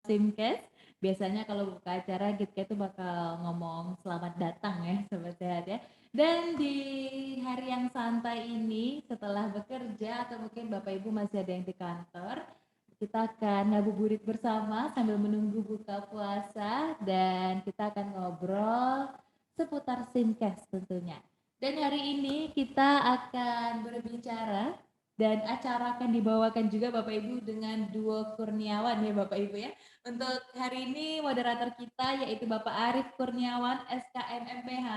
Simkes. Biasanya kalau buka acara Gitka itu bakal ngomong selamat datang ya Sobat Sehat ya. Dan di hari yang santai ini setelah bekerja atau mungkin Bapak Ibu masih ada yang di kantor, kita akan ngabuburit bersama sambil menunggu buka puasa dan kita akan ngobrol seputar Simkes tentunya. Dan hari ini kita akan berbicara dan acara akan dibawakan juga Bapak Ibu dengan duo Kurniawan ya Bapak Ibu ya. Untuk hari ini moderator kita yaitu Bapak Arif Kurniawan SKM MPH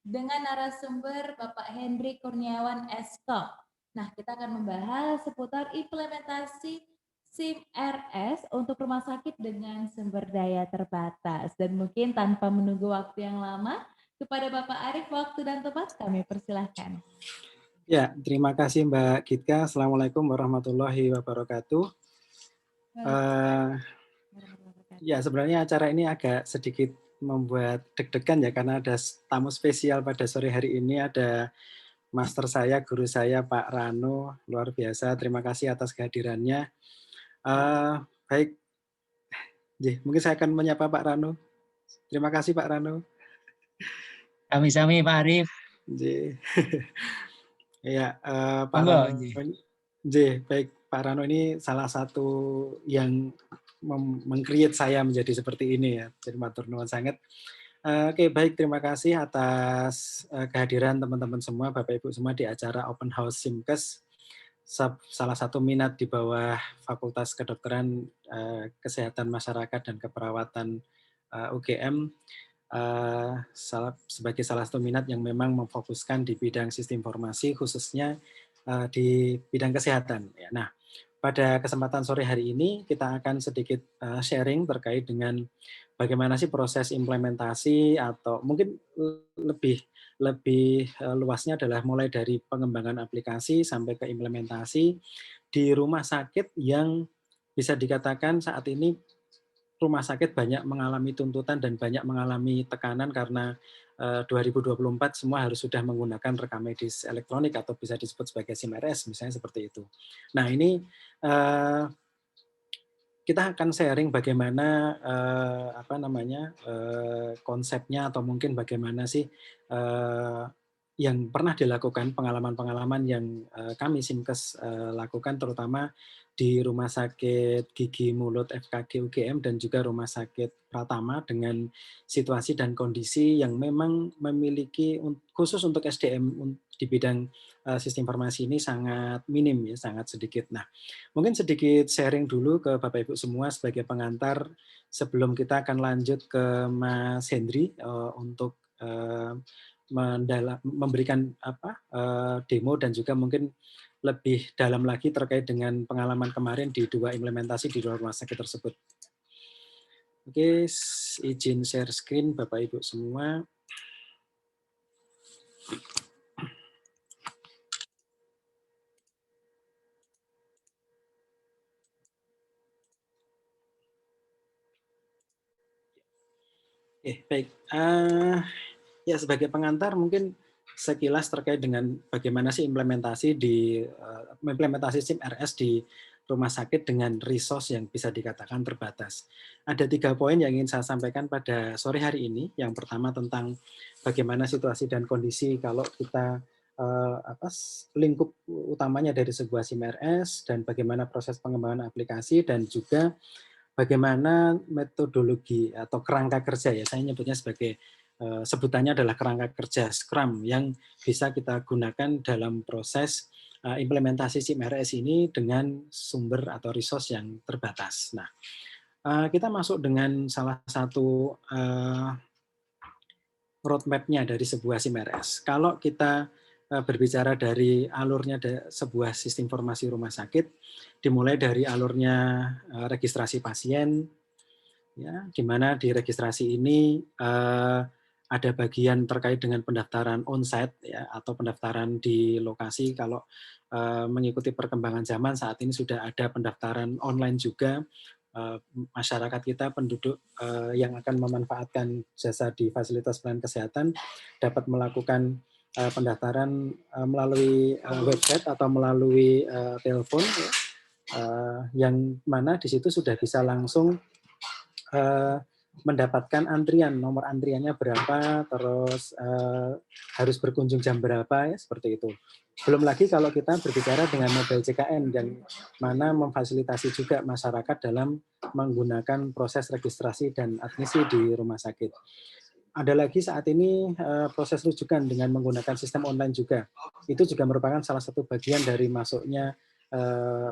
dengan narasumber Bapak Hendrik Kurniawan Eskom. Nah, kita akan membahas seputar implementasi SIM RS untuk rumah sakit dengan sumber daya terbatas. Dan mungkin tanpa menunggu waktu yang lama, kepada Bapak Arif waktu dan tempat kami persilahkan. Ya, terima kasih Mbak Gitka. Assalamualaikum warahmatullahi wabarakatuh. Ya, sebenarnya acara ini agak sedikit membuat deg-degan ya, karena ada tamu spesial pada sore hari ini. Ada master saya, guru saya Pak Rano, luar biasa. Terima kasih atas kehadirannya. Baik, mungkin saya akan menyapa Pak Rano. Terima kasih Pak Rano. Sami-sami Pak Arif. Ya, Pak Rano. Baik, Pak Rano ini salah satu yang meng-create saya menjadi seperti ini ya. Jadi matur nuwun sangat. Oke, baik, terima kasih atas kehadiran teman-teman semua, Bapak Ibu semua di acara Open House Simkes. Salah satu minat di bawah Fakultas Kedokteran, Kesehatan Masyarakat dan Keperawatan UGM. Sebagai salah satu minat yang memang memfokuskan di bidang sistem informasi, khususnya di bidang kesehatan. Nah, pada kesempatan sore hari ini kita akan sedikit sharing terkait dengan bagaimana sih proses implementasi, atau mungkin lebih luasnya adalah mulai dari pengembangan aplikasi sampai ke implementasi di rumah sakit yang bisa dikatakan saat ini rumah sakit banyak mengalami tuntutan dan banyak mengalami tekanan karena 2024 semua harus sudah menggunakan rekam medis elektronik atau bisa disebut sebagai SIM RS, misalnya seperti itu. Nah, ini kita akan sharing bagaimana konsepnya, atau mungkin bagaimana sih yang pernah dilakukan, pengalaman-pengalaman yang kami Simkes lakukan, terutama di Rumah Sakit Gigi Mulut FKG UGM dan juga Rumah Sakit Pratama, dengan situasi dan kondisi yang memang memiliki, khusus untuk SDM di bidang sistem informasi ini sangat minim ya, sangat sedikit. Nah, mungkin sedikit sharing dulu ke Bapak Ibu semua sebagai pengantar sebelum kita akan lanjut ke Mas Hendri untuk memberikan demo dan juga mungkin lebih dalam lagi terkait dengan pengalaman kemarin di dua implementasi di dua rumah sakit tersebut. Oke, izin share screen Bapak Ibu semua. Baik. Ya, sebagai pengantar mungkin sekilas terkait dengan bagaimana sih implementasi SIM RS di rumah sakit dengan resource yang bisa dikatakan terbatas. Ada 3 poin yang ingin saya sampaikan pada sore hari ini. Yang pertama tentang bagaimana situasi dan kondisi kalau kita lingkup utamanya dari sebuah SIM RS, dan bagaimana proses pengembangan aplikasi, dan juga bagaimana metodologi atau kerangka kerja, ya saya nyebutnya sebagai sebutannya adalah kerangka kerja Scrum, yang bisa kita gunakan dalam proses implementasi SIM RS ini dengan sumber atau resource yang terbatas. Nah, kita masuk dengan salah satu roadmap-nya dari sebuah SIM RS. Kalau kita berbicara dari alurnya sebuah sistem informasi rumah sakit, dimulai dari alurnya registrasi pasien, ya, di mana di registrasi ini ada bagian terkait dengan pendaftaran onsite, ya, atau pendaftaran di lokasi. Kalau mengikuti perkembangan zaman saat ini sudah ada pendaftaran online juga. Masyarakat kita, penduduk yang akan memanfaatkan jasa di fasilitas pelayanan kesehatan dapat melakukan pendaftaran melalui website atau melalui telepon, ya, yang mana di situ sudah bisa langsung mendapatkan antrian, nomor antriannya berapa, terus harus berkunjung jam berapa, ya seperti itu. Belum lagi kalau kita berbicara dengan mobile JKN dan mana memfasilitasi juga masyarakat dalam menggunakan proses registrasi dan admisi di rumah sakit. Ada lagi saat ini proses rujukan dengan menggunakan sistem online juga. Itu juga merupakan salah satu bagian dari masuknya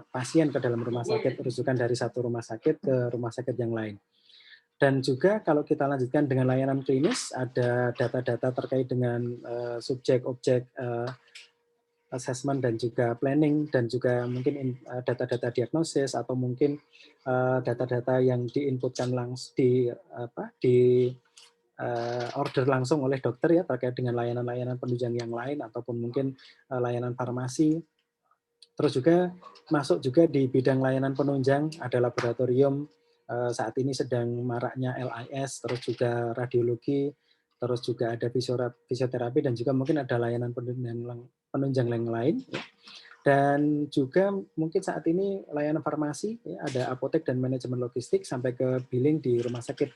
pasien ke dalam rumah sakit, rujukan dari satu rumah sakit ke rumah sakit yang lain. Dan juga kalau kita lanjutkan dengan layanan klinis, ada data-data terkait dengan subjek, objek, assessment dan juga planning, dan juga mungkin data-data diagnosis atau mungkin data-data yang diinputkan langsung di order langsung oleh dokter ya terkait dengan layanan-layanan penunjang yang lain ataupun mungkin layanan farmasi. Terus juga masuk juga di bidang layanan penunjang, ada laboratorium, saat ini sedang maraknya LIS, terus juga radiologi, terus juga ada fisioterapi, dan juga mungkin ada layanan penunjang yang lain. Dan juga mungkin saat ini layanan farmasi, ya, ada apotek dan manajemen logistik, sampai ke billing di rumah sakit,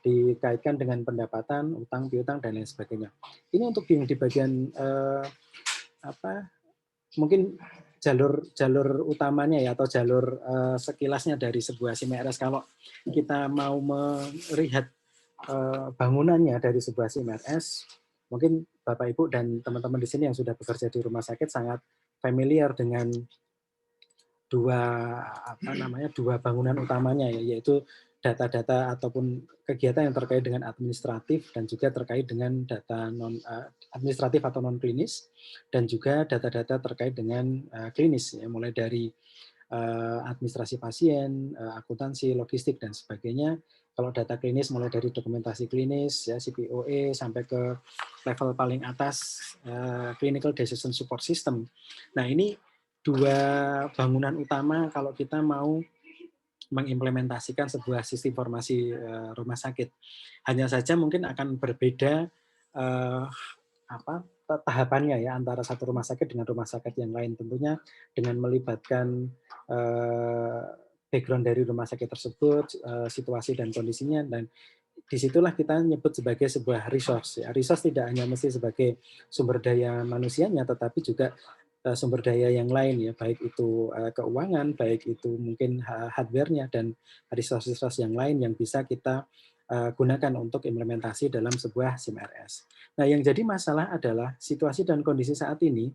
dikaitkan dengan pendapatan, utang, piutang, dan lain sebagainya. Ini untuk yang di bagian mungkin jalur utamanya ya, atau jalur sekilasnya dari sebuah SIM RS. Kalau kita mau melihat bangunannya dari sebuah SIM RS, mungkin Bapak Ibu dan teman-teman di sini yang sudah bekerja di rumah sakit sangat familiar dengan dua bangunan utamanya ya, yaitu data-data ataupun kegiatan yang terkait dengan administratif dan juga terkait dengan data non administratif atau non klinis, dan juga data-data terkait dengan klinis ya, mulai dari administrasi pasien, akuntansi, logistik, dan sebagainya. Kalau data klinis mulai dari dokumentasi klinis ya, CPOE, sampai ke level paling atas clinical decision support system. Nah, ini dua bangunan utama kalau kita mau mengimplementasikan sebuah sistem informasi rumah sakit. Hanya saja mungkin akan berbeda tahapannya ya antara satu rumah sakit dengan rumah sakit yang lain, tentunya dengan melibatkan background dari rumah sakit tersebut, situasi dan kondisinya, dan disitulah kita nyebut sebagai sebuah resource. Ya. Resource tidak hanya mesti sebagai sumber daya manusianya, tetapi juga sumber daya yang lain ya, baik itu keuangan, baik itu mungkin hardware-nya, dan resource-resource yang lain yang bisa kita gunakan untuk implementasi dalam sebuah SIM RS. Nah, yang jadi masalah adalah situasi dan kondisi saat ini,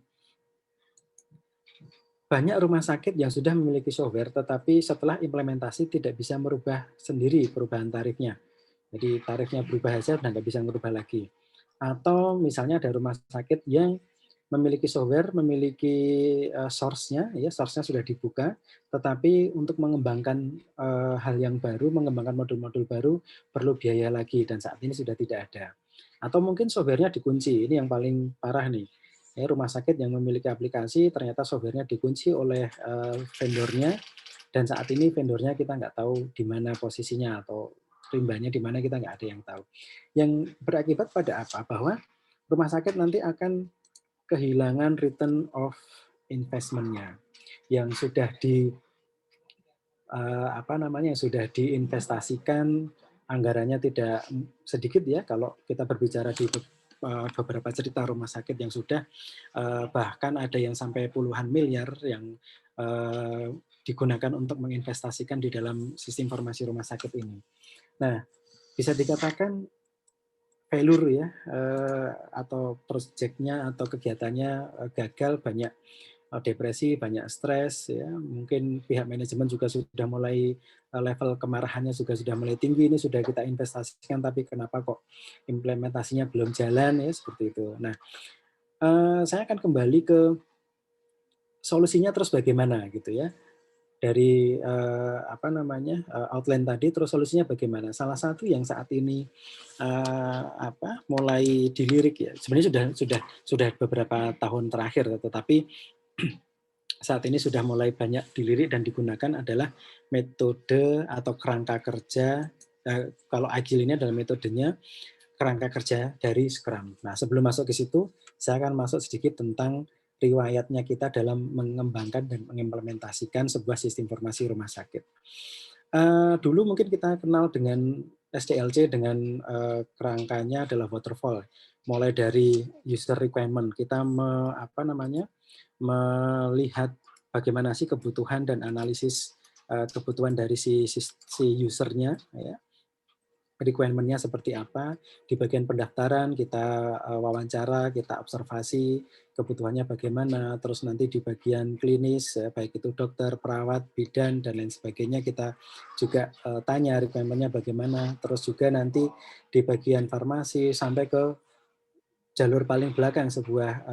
banyak rumah sakit yang sudah memiliki software, tetapi setelah implementasi tidak bisa merubah sendiri perubahan tarifnya. Jadi tarifnya berubah saja dan nggak bisa merubah lagi. Atau misalnya ada rumah sakit yang memiliki software, memiliki source-nya, ya source-nya sudah dibuka, tetapi untuk mengembangkan hal yang baru, mengembangkan modul-modul baru perlu biaya lagi, dan saat ini sudah tidak ada. Atau mungkin software-nya dikunci, ini yang paling parah nih. Ya, rumah sakit yang memiliki aplikasi ternyata software-nya dikunci oleh vendornya, dan saat ini vendornya kita nggak tahu di mana posisinya atau rimbanya di mana, kita nggak ada yang tahu. Yang berakibat pada apa? Bahwa rumah sakit nanti akan kehilangan return of investment-nya yang sudah yang sudah diinvestasikan, anggarannya tidak sedikit ya, kalau kita berbicara di beberapa cerita rumah sakit yang sudah bahkan ada yang sampai puluhan miliar yang digunakan untuk menginvestasikan di dalam sistem informasi rumah sakit ini. Nah, bisa dikatakan failure ya, atau proyeknya atau kegiatannya gagal, banyak depresi, banyak stres ya. Mungkin pihak manajemen juga sudah mulai level kemarahannya juga sudah mulai tinggi, ini sudah kita investasikan tapi kenapa kok implementasinya belum jalan ya, seperti itu. Nah, saya akan kembali ke solusinya terus bagaimana gitu ya. Dari outline tadi, terus solusinya bagaimana? Salah satu yang saat ini mulai dilirik ya, sebenarnya sudah beberapa tahun terakhir, tetapi saat ini sudah mulai banyak dilirik dan digunakan adalah metode atau kerangka kerja. Kalau Agile ini adalah metodenya kerangka kerja dari Scrum. Nah, sebelum masuk ke situ, saya akan masuk sedikit tentang riwayatnya kita dalam mengembangkan dan mengimplementasikan sebuah sistem informasi rumah sakit. Dulu mungkin kita kenal dengan SDLC dengan kerangkanya adalah waterfall. Mulai dari user requirement, kita melihat bagaimana sih kebutuhan dan analisis kebutuhan dari si usernya, ya. Requirement-nya seperti apa, di bagian pendaftaran kita wawancara, kita observasi kebutuhannya bagaimana, terus nanti di bagian klinis, baik itu dokter, perawat, bidan, dan lain sebagainya, kita juga tanya requirement-nya bagaimana, terus juga nanti di bagian farmasi sampai ke jalur paling belakang sebuah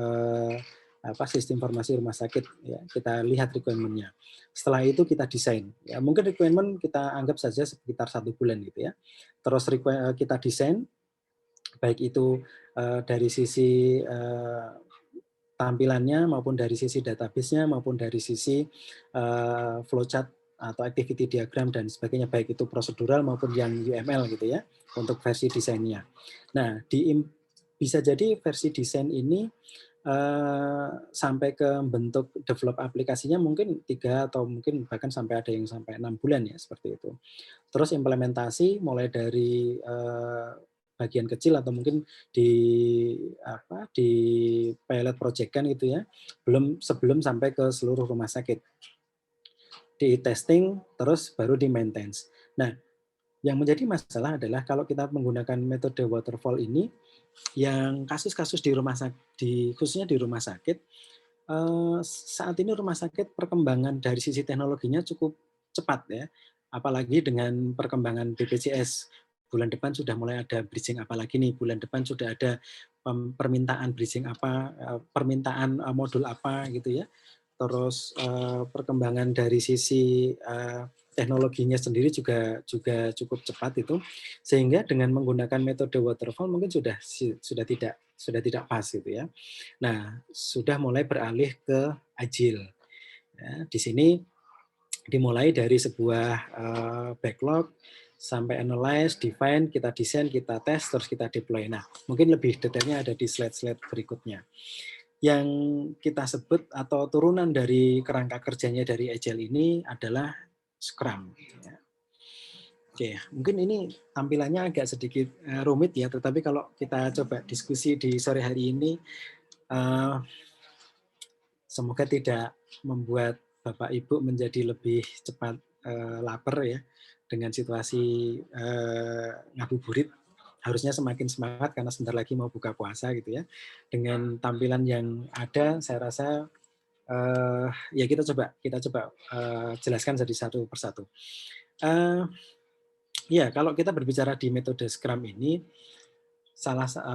sistem informasi rumah sakit, ya, kita lihat requirement-nya. Setelah itu kita desain. Ya, mungkin requirement kita anggap saja sekitar 1 bulan gitu ya. Terus kita desain, baik itu dari sisi tampilannya maupun dari sisi database-nya maupun dari sisi flowchart atau activity diagram dan sebagainya, baik itu prosedural maupun yang UML gitu ya, untuk versi desainnya. Nah, bisa jadi versi desain ini sampai ke bentuk develop aplikasinya mungkin 3 atau mungkin bahkan sampai ada yang sampai 6 bulan ya, seperti itu. Terus implementasi mulai dari bagian kecil atau mungkin di pilot project kan gitu ya, sebelum sampai ke seluruh rumah sakit. Di testing terus baru di maintenance. Nah, yang menjadi masalah adalah kalau kita menggunakan metode waterfall ini, yang kasus-kasus di rumah sakit, khususnya di rumah sakit, saat ini rumah sakit perkembangan dari sisi teknologinya cukup cepat ya, apalagi dengan perkembangan BPJS. Bulan depan sudah mulai ada bridging apa lagi nih, bulan depan sudah ada permintaan bridging apa, permintaan modul apa gitu ya. Terus perkembangan dari sisi teknologinya sendiri juga cukup cepat itu, sehingga dengan menggunakan metode waterfall mungkin sudah tidak pas gitu ya. Nah, sudah mulai beralih ke agile. Ya, di sini dimulai dari sebuah backlog sampai analyze, define, kita desain, kita tes, terus kita deploy. Nah, mungkin lebih detailnya ada di slide-slide berikutnya. Yang kita sebut atau turunan dari kerangka kerjanya dari Agile ini adalah Scrum. Oke, mungkin ini tampilannya agak sedikit rumit ya, tetapi kalau kita coba diskusi di sore hari ini, semoga tidak membuat Bapak Ibu menjadi lebih cepat lapar ya dengan situasi ngabuburit. Harusnya semakin semangat karena sebentar lagi mau buka puasa gitu ya. Dengan tampilan yang ada, saya rasa ya kita coba jelaskan jadi satu persatu. Ya, kalau kita berbicara di metode Scrum ini,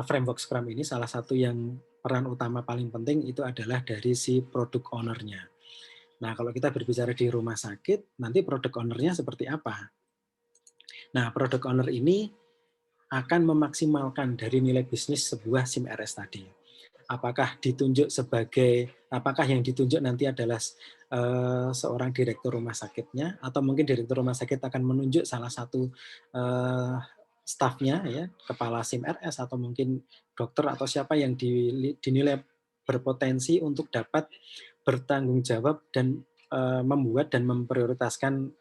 framework Scrum ini salah satu yang peran utama paling penting itu adalah dari si product owner-nya. Nah, kalau kita berbicara di rumah sakit, nanti product owner-nya seperti apa? Nah, product owner ini akan memaksimalkan dari nilai bisnis sebuah SIM-RS tadi. Apakah yang ditunjuk nanti adalah seorang direktur rumah sakitnya, atau mungkin direktur rumah sakit akan menunjuk salah satu stafnya, ya, kepala SIM-RS, atau mungkin dokter atau siapa yang dinilai berpotensi untuk dapat bertanggung jawab dan membuat dan memprioritaskan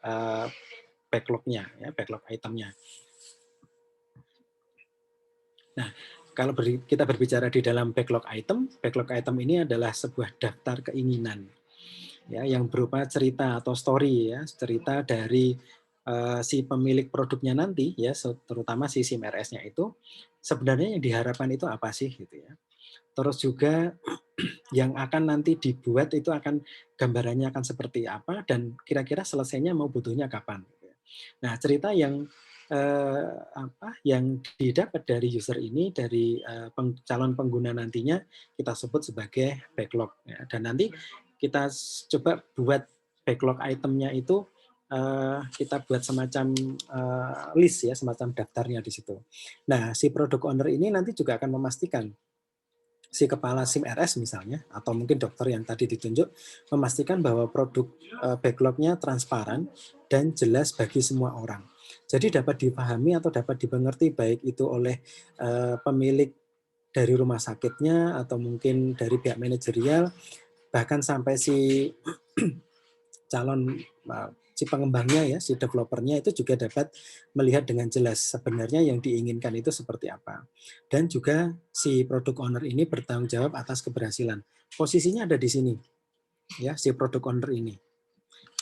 backlog-nya, ya, backlog itemnya. Nah, kalau kita berbicara di dalam backlog item ini adalah sebuah daftar keinginan, ya, yang berupa cerita atau story, ya, cerita dari si pemilik produknya nanti, ya, terutama si SIM-RS-nya itu, sebenarnya yang diharapkan itu apa sih, gitu ya. Terus juga yang akan nanti dibuat itu gambarannya akan seperti apa dan kira-kira selesainya mau butuhnya kapan. Nah, cerita yang didapat dari user ini, dari calon pengguna nantinya, kita sebut sebagai backlog. Ya. Dan nanti kita coba buat backlog itemnya itu, kita buat semacam list, ya, semacam daftarnya di situ. Nah, si product owner ini nanti juga akan memastikan si kepala SIM-RS misalnya, atau mungkin dokter yang tadi ditunjuk, memastikan bahwa produk backlog-nya transparan dan jelas bagi semua orang. Jadi dapat dipahami atau dapat dimengerti baik itu oleh pemilik dari rumah sakitnya atau mungkin dari pihak manajerial, bahkan sampai si calon si pengembangnya ya, si developernya itu juga dapat melihat dengan jelas sebenarnya yang diinginkan itu seperti apa. Dan juga si product owner ini bertanggung jawab atas keberhasilan. Posisinya ada di sini, ya, si product owner ini.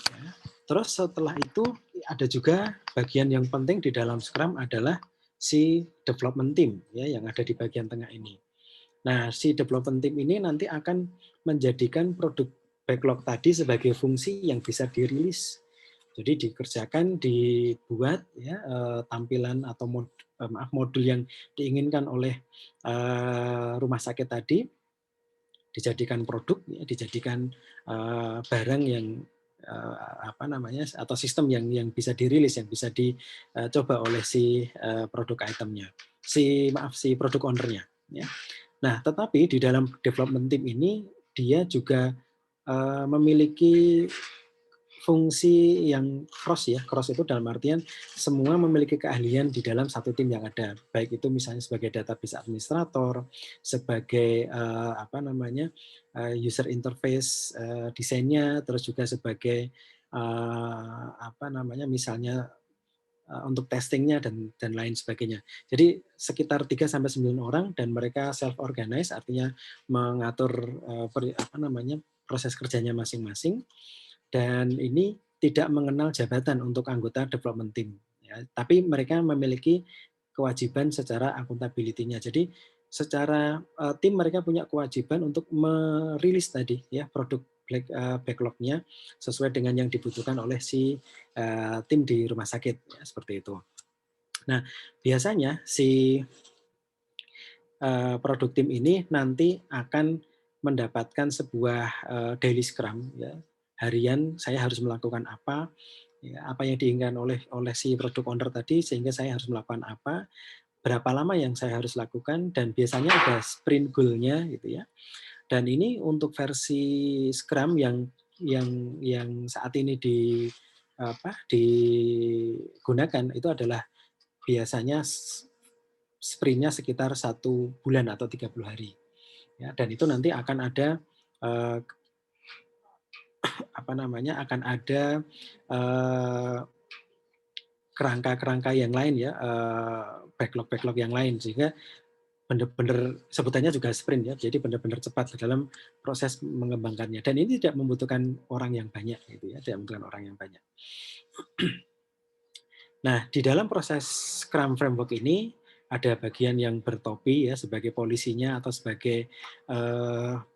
Ya. Terus setelah itu ada juga bagian yang penting di dalam Scrum adalah si development team, ya, yang ada di bagian tengah ini. Nah, si development team ini nanti akan menjadikan produk backlog tadi sebagai fungsi yang bisa dirilis. Jadi dikerjakan, dibuat ya tampilan atau modul yang diinginkan oleh rumah sakit tadi, dijadikan produk, ya, dijadikan barang yang apa namanya, atau sistem yang bisa dirilis, yang bisa dicoba oleh si produk itemnya, si produk ownernya. Ya. Nah, tetapi di dalam development team ini dia juga memiliki fungsi yang cross ya. Cross itu dalam artian semua memiliki keahlian di dalam satu tim yang ada. Baik itu misalnya sebagai database administrator, sebagai apa namanya user interface desainnya, terus juga sebagai apa namanya misalnya untuk testingnya dan lain sebagainya. Jadi sekitar 3 sampai 9 orang dan mereka self organize, artinya mengatur apa namanya proses kerjanya masing-masing, dan ini tidak mengenal jabatan untuk anggota development team. Ya, tapi mereka memiliki kewajiban secara accountability-nya. Jadi secara tim mereka punya kewajiban untuk merilis tadi ya produk backlog-nya sesuai dengan yang dibutuhkan oleh si tim di rumah sakit ya, seperti itu. Nah, biasanya si produk tim ini nanti akan mendapatkan sebuah daily scrum ya, harian saya harus melakukan apa, ya, apa yang diinginkan oleh si produk owner tadi, sehingga saya harus melakukan apa, berapa lama yang saya harus lakukan, dan biasanya ada sprint goal-nya gitu ya. Dan ini untuk versi Scrum yang saat ini digunakan itu adalah biasanya sprint-nya sekitar 1 bulan atau 30 hari. Ya, dan itu nanti akan ada apa namanya, akan ada kerangka-kerangka yang lain ya, backlog-backlog yang lain, sehingga benar-benar sebutannya juga sprint ya, jadi benar-benar cepat dalam proses mengembangkannya. Dan ini tidak membutuhkan orang yang banyak gitu ya, tidak membutuhkan orang yang banyak. Nah, di dalam proses Scrum Framework ini ada bagian yang bertopi ya sebagai polisinya atau sebagai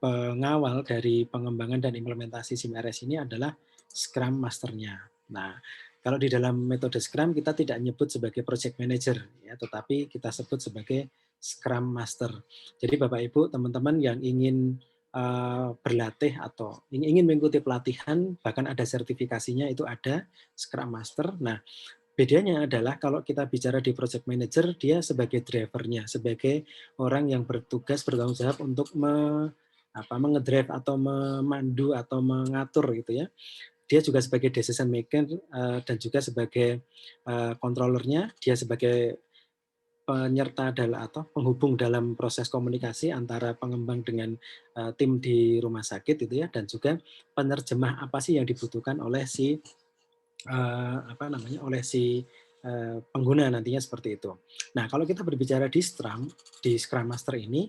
pengawal dari pengembangan dan implementasi SIMRS ini adalah Scrum Master-nya. Nah, kalau di dalam metode Scrum kita tidak menyebut sebagai project manager ya, tetapi kita sebut sebagai Scrum Master. Jadi Bapak Ibu, teman-teman yang ingin berlatih atau ingin mengikuti pelatihan, bahkan ada sertifikasinya, itu ada Scrum Master. Nah, bedanya adalah kalau kita bicara di project manager, dia sebagai drivernya, sebagai orang yang bertugas bertanggung jawab untuk mengedrive atau memandu atau mengatur gitu ya. Dia juga sebagai decision maker dan juga sebagai controllernya, dia sebagai penyerta atau penghubung dalam proses komunikasi antara pengembang dengan tim di rumah sakit itu ya, dan juga penerjemah apa sih yang dibutuhkan oleh si oleh si pengguna nantinya, seperti itu. Nah, kalau kita berbicara di Scrum Master ini,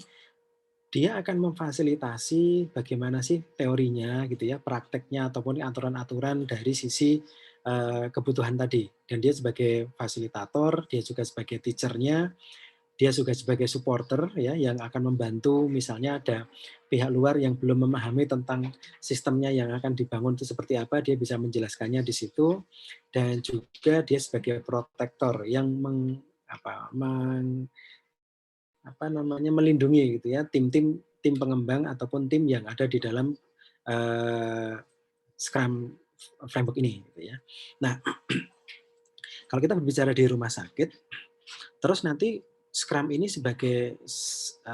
dia akan memfasilitasi bagaimana sih teorinya gitu ya, prakteknya ataupun aturan-aturan dari sisi kebutuhan tadi. Dan dia sebagai fasilitator, dia juga sebagai teacher-nya, dia juga sebagai supporter ya, yang akan membantu misalnya ada pihak luar yang belum memahami tentang sistemnya yang akan dibangun itu seperti apa, dia bisa menjelaskannya di situ. Dan juga dia sebagai protektor yang melindungi gitu ya tim pengembang ataupun tim yang ada di dalam Scrum Framework ini gitu ya. Nah, kalau kita berbicara di rumah sakit, terus nanti Scrum ini sebagai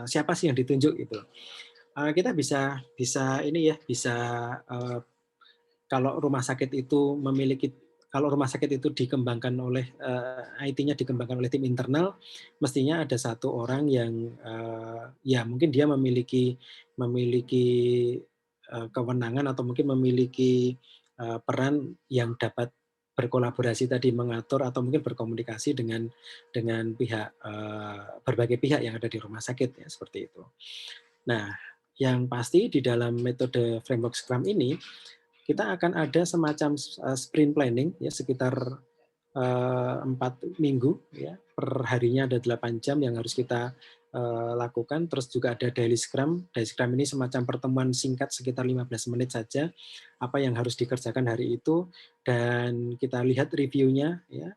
siapa sih yang ditunjuk gitu. Kita bisa ini ya, bisa kalau rumah sakit itu dikembangkan oleh IT-nya dikembangkan oleh tim internal, mestinya ada satu orang yang ya mungkin dia memiliki kewenangan atau mungkin memiliki peran yang dapat berkolaborasi tadi, mengatur atau mungkin berkomunikasi dengan pihak berbagai pihak yang ada di rumah sakit ya, seperti itu. Nah, yang pasti di dalam metode framework Scrum ini kita akan ada semacam sprint planning ya, sekitar 4 minggu ya, per harinya ada 8 jam yang harus kita lakukan. Terus juga ada daily scrum. Daily scrum ini semacam pertemuan singkat sekitar 15 menit saja, apa yang harus dikerjakan hari itu, dan kita lihat reviewnya ya,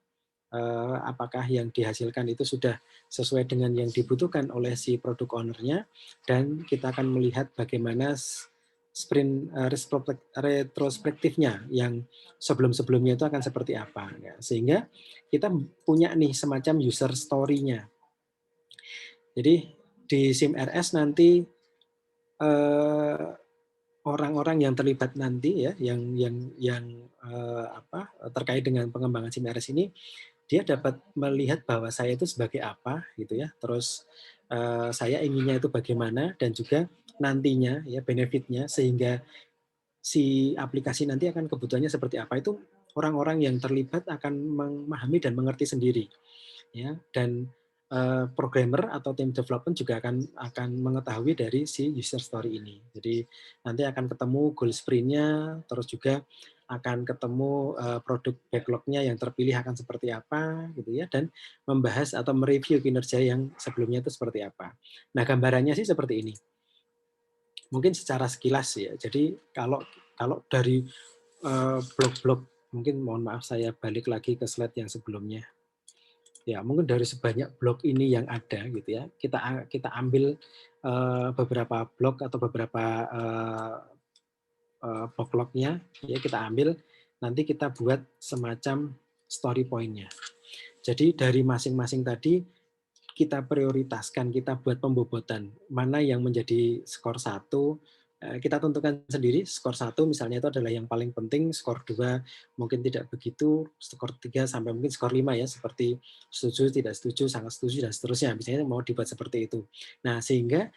apakah yang dihasilkan itu sudah sesuai dengan yang dibutuhkan oleh si produk owner-nya, dan kita akan melihat bagaimana sprint retrospektifnya yang sebelum-sebelumnya itu akan seperti apa. Ya. Sehingga kita punya nih semacam user story-nya. Jadi di SIMRS nanti orang-orang yang terlibat nanti ya, yang terkait dengan pengembangan SIMRS ini, dia dapat melihat bahwa saya itu sebagai apa gitu ya. Terus saya inginnya itu bagaimana, dan juga nantinya ya benefitnya, sehingga si aplikasi nanti akan kebutuhannya seperti apa, itu orang-orang yang terlibat akan memahami dan mengerti sendiri ya. Dan programmer atau tim development juga akan mengetahui dari si user story ini. Jadi nanti akan ketemu goal sprint-nya, terus juga akan ketemu produk backlog-nya yang terpilih akan seperti apa gitu ya, dan membahas atau mereview kinerja yang sebelumnya itu seperti apa. Nah, gambarannya sih seperti ini. Mungkin secara sekilas ya. Jadi kalau dari blog-blog, mungkin mohon maaf saya balik lagi ke slide yang sebelumnya. Ya, mungkin dari sebanyak blog ini yang ada gitu ya, kita ambil beberapa blog atau beberapa blog-blognya ya, kita ambil, nanti kita buat semacam story point-nya. Jadi dari masing-masing tadi kita prioritaskan, kita buat pembobotan mana yang menjadi skor 1, kita tentukan sendiri. Skor 1 misalnya itu adalah yang paling penting, skor 2 mungkin tidak begitu, skor 3 sampai mungkin skor 5 ya, seperti setuju, tidak setuju, sangat setuju, dan seterusnya. Misalnya mau dibuat seperti itu. Nah, sehingga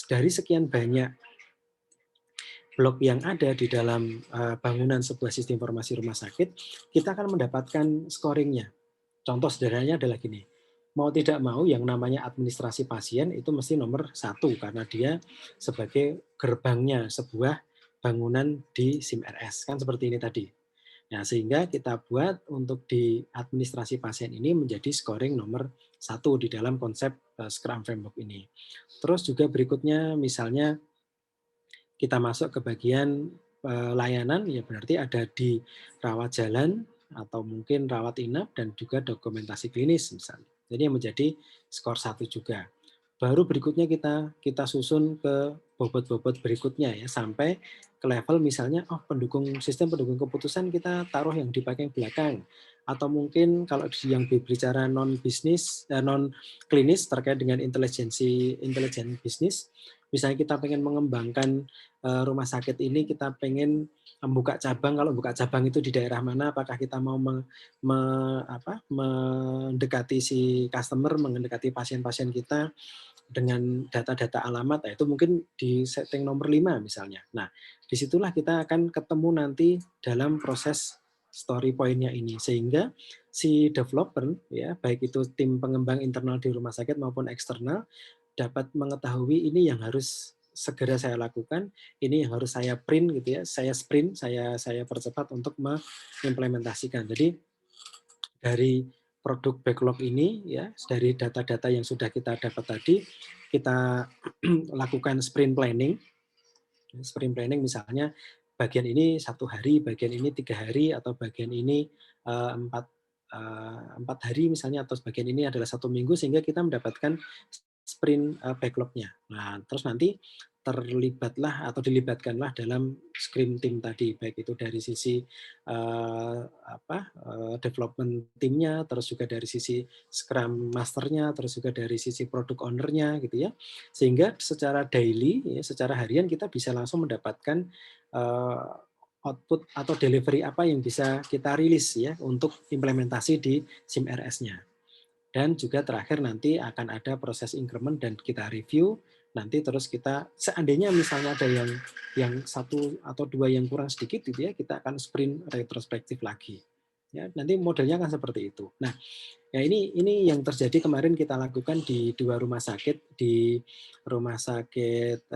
dari sekian banyak blok yang ada di dalam bangunan sebuah sistem informasi rumah sakit, kita akan mendapatkan scoringnya. Contoh sederhananya adalah gini, mau tidak mau yang namanya administrasi pasien itu mesti nomor 1, karena dia sebagai gerbangnya sebuah bangunan di SIMRS, kan seperti ini tadi. Nah, sehingga kita buat untuk di administrasi pasien ini menjadi scoring nomor 1 di dalam konsep Scrum Framework ini. Terus juga berikutnya misalnya kita masuk ke bagian layanan, ya berarti ada di rawat jalan atau mungkin rawat inap, dan juga dokumentasi klinis misalnya. Jadi yang menjadi skor 1 juga. Baru berikutnya kita susun ke bobot-bobot berikutnya ya, sampai ke level misalnya sistem pendukung keputusan kita taruh yang di bagian belakang, atau mungkin kalau yang berbicara non klinis terkait dengan intelijen bisnis, misalnya kita pengen mengembangkan rumah sakit ini, kita pengen membuka cabang. Kalau buka cabang itu di daerah mana, apakah kita mau mendekati si customer, mendekati pasien-pasien kita dengan data-data alamat, itu mungkin di setting nomor 5 misalnya. Nah, disitulah kita akan ketemu nanti dalam proses story point-nya ini, sehingga si developer ya, baik itu tim pengembang internal di rumah sakit maupun eksternal, dapat mengetahui ini yang harus segera saya lakukan, ini yang harus saya print gitu ya, saya sprint, saya percepat untuk mengimplementasikan. Jadi dari produk backlog ini ya, dari data-data yang sudah kita dapat tadi, kita lakukan sprint planning. Sprint planning misalnya bagian ini 1 hari, bagian ini 3 hari, atau bagian ini 4 hari misalnya, atau bagian ini adalah 1 minggu, sehingga kita mendapatkan sprint backlog-nya. Nah, terus nanti dilibatkanlah dalam Scrum team tadi, baik itu dari sisi development timnya, terus juga dari sisi Scrum masternya, terus juga dari sisi product owner-nya gitu ya. Sehingga secara daily, ya, secara harian kita bisa langsung mendapatkan output atau delivery apa yang bisa kita rilis ya untuk implementasi di SIMRS-nya. Dan juga terakhir nanti akan ada proses increment dan kita review. Nanti terus kita, seandainya misalnya ada yang 1 atau 2 yang kurang sedikit gitu ya, kita akan sprint retrospektif lagi. Ya, nanti modelnya akan seperti itu. Nah, ya ini yang terjadi kemarin kita lakukan di 2 rumah sakit, di Rumah Sakit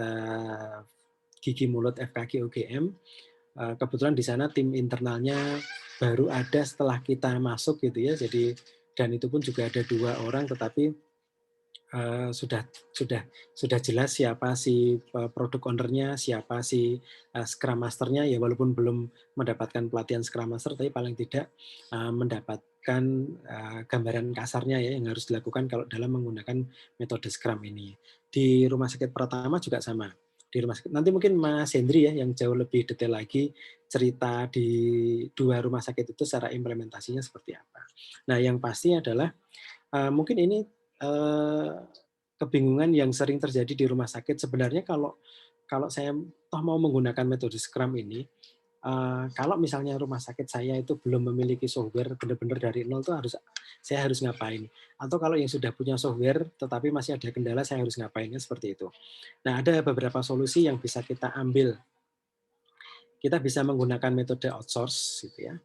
Gigi Mulut FKG UGM. Kebetulan di sana tim internalnya baru ada setelah kita masuk gitu ya. Jadi dan itu pun juga ada 2 orang, tetapi sudah jelas siapa si product owner-nya, siapa si Scrum Master-nya, ya walaupun belum mendapatkan pelatihan Scrum Master, tapi paling tidak mendapatkan gambaran kasarnya ya yang harus dilakukan kalau dalam menggunakan metode Scrum ini. Di rumah sakit pertama juga sama. Di rumah sakit, nanti mungkin Mas Hendri ya yang jauh lebih detail lagi cerita di 2 rumah sakit itu secara implementasinya seperti apa. Nah, yang pasti adalah mungkin ini kebingungan yang sering terjadi di rumah sakit. Sebenarnya kalau saya toh mau menggunakan metode Scrum ini, kalau misalnya rumah sakit saya itu belum memiliki software benar-benar dari nol tuh saya harus ngapain? Atau kalau yang sudah punya software tetapi masih ada kendala, saya harus ngapainnya seperti itu. Nah, ada beberapa solusi yang bisa kita ambil. Kita bisa menggunakan metode outsource gitu ya.